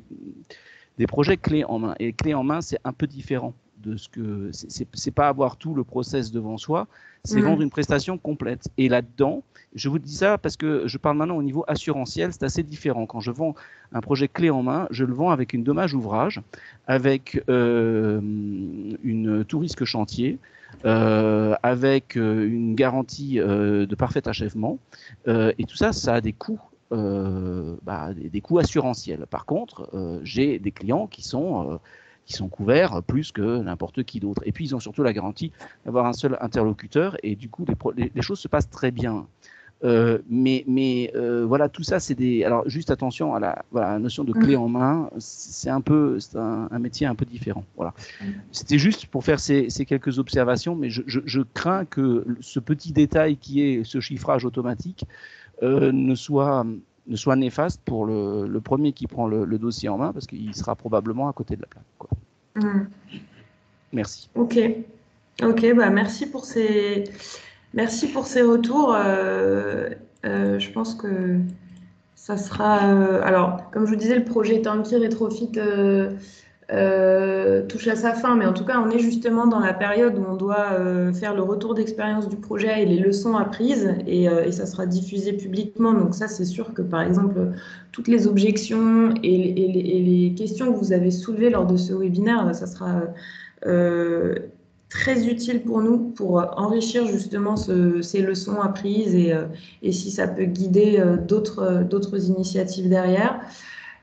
projets clés en main. Et clés en main, c'est un peu différent de ce que c'est pas avoir tout le process devant soi, c'est vendre une prestation complète. Et là-dedans, je vous dis ça parce que je parle maintenant au niveau assurantiel, c'est assez différent. Quand je vends un projet clé en main, je le vends avec une dommage ouvrage, avec une tout risque chantier, avec une garantie de parfait achèvement. Et tout ça, ça a des coûts. Des coûts assurantiels. Par contre, j'ai des clients qui sont couverts plus que n'importe qui d'autre. Et puis, ils ont surtout la garantie d'avoir un seul interlocuteur et du coup, les choses se passent très bien. Voilà, tout ça, c'est des... Alors, juste attention à la notion de clé en main, c'est un métier un peu différent. Voilà. C'était juste pour faire ces quelques observations, mais je crains que ce petit détail qui est ce chiffrage automatique ne soit néfaste pour le premier qui prend le dossier en main, parce qu'il sera probablement à côté de la plaque, quoi. Merci. Ok, bah merci pour ces retours. Je pense que ça sera... alors, comme je vous disais, le projet Turnkey Retrofit touche à sa fin, mais en tout cas, on est justement dans la période où on doit faire le retour d'expérience du projet et les leçons apprises, et ça sera diffusé publiquement. Donc ça, c'est sûr que, par exemple, toutes les objections et les questions que vous avez soulevées lors de ce webinaire, ça sera très utile pour nous pour enrichir justement ces leçons apprises et si ça peut guider d'autres initiatives derrière.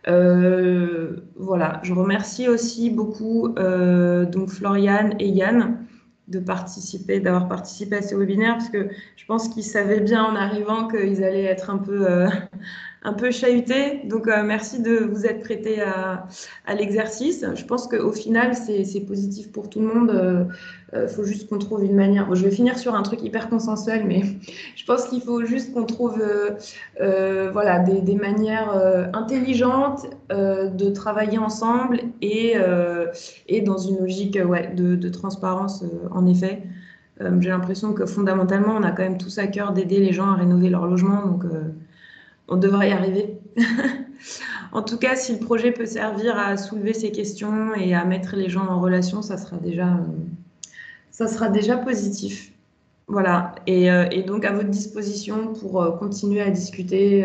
Voilà, je remercie aussi beaucoup donc Floriane et Yann d'avoir participé à ce webinaire, parce que je pense qu'ils savaient bien en arrivant qu'ils allaient être un peu chahutés. Donc merci de vous être prêtés à l'exercice. Je pense qu'au final, c'est positif pour tout le monde. Faut juste qu'on trouve une manière. Bon, je vais finir sur un truc hyper consensuel, mais je pense qu'il faut juste qu'on trouve voilà, des manières intelligentes de travailler ensemble et dans une logique de transparence, en effet. J'ai l'impression que fondamentalement, on a quand même tous à cœur d'aider les gens à rénover leur logement, donc on devrait y arriver. En tout cas, si le projet peut servir à soulever ces questions et à mettre les gens en relation, ça sera déjà positif. Voilà, et donc à votre disposition pour continuer à discuter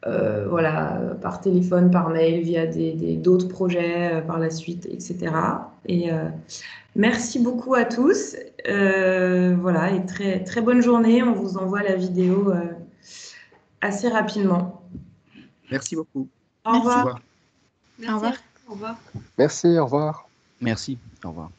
voilà, par téléphone, par mail, via d'autres projets par la suite, etc. Et merci beaucoup à tous. Voilà, et très, très bonne journée. On vous envoie la vidéo assez rapidement. Merci beaucoup. Au revoir. Au revoir. Au revoir. Merci, au revoir. Merci, au revoir.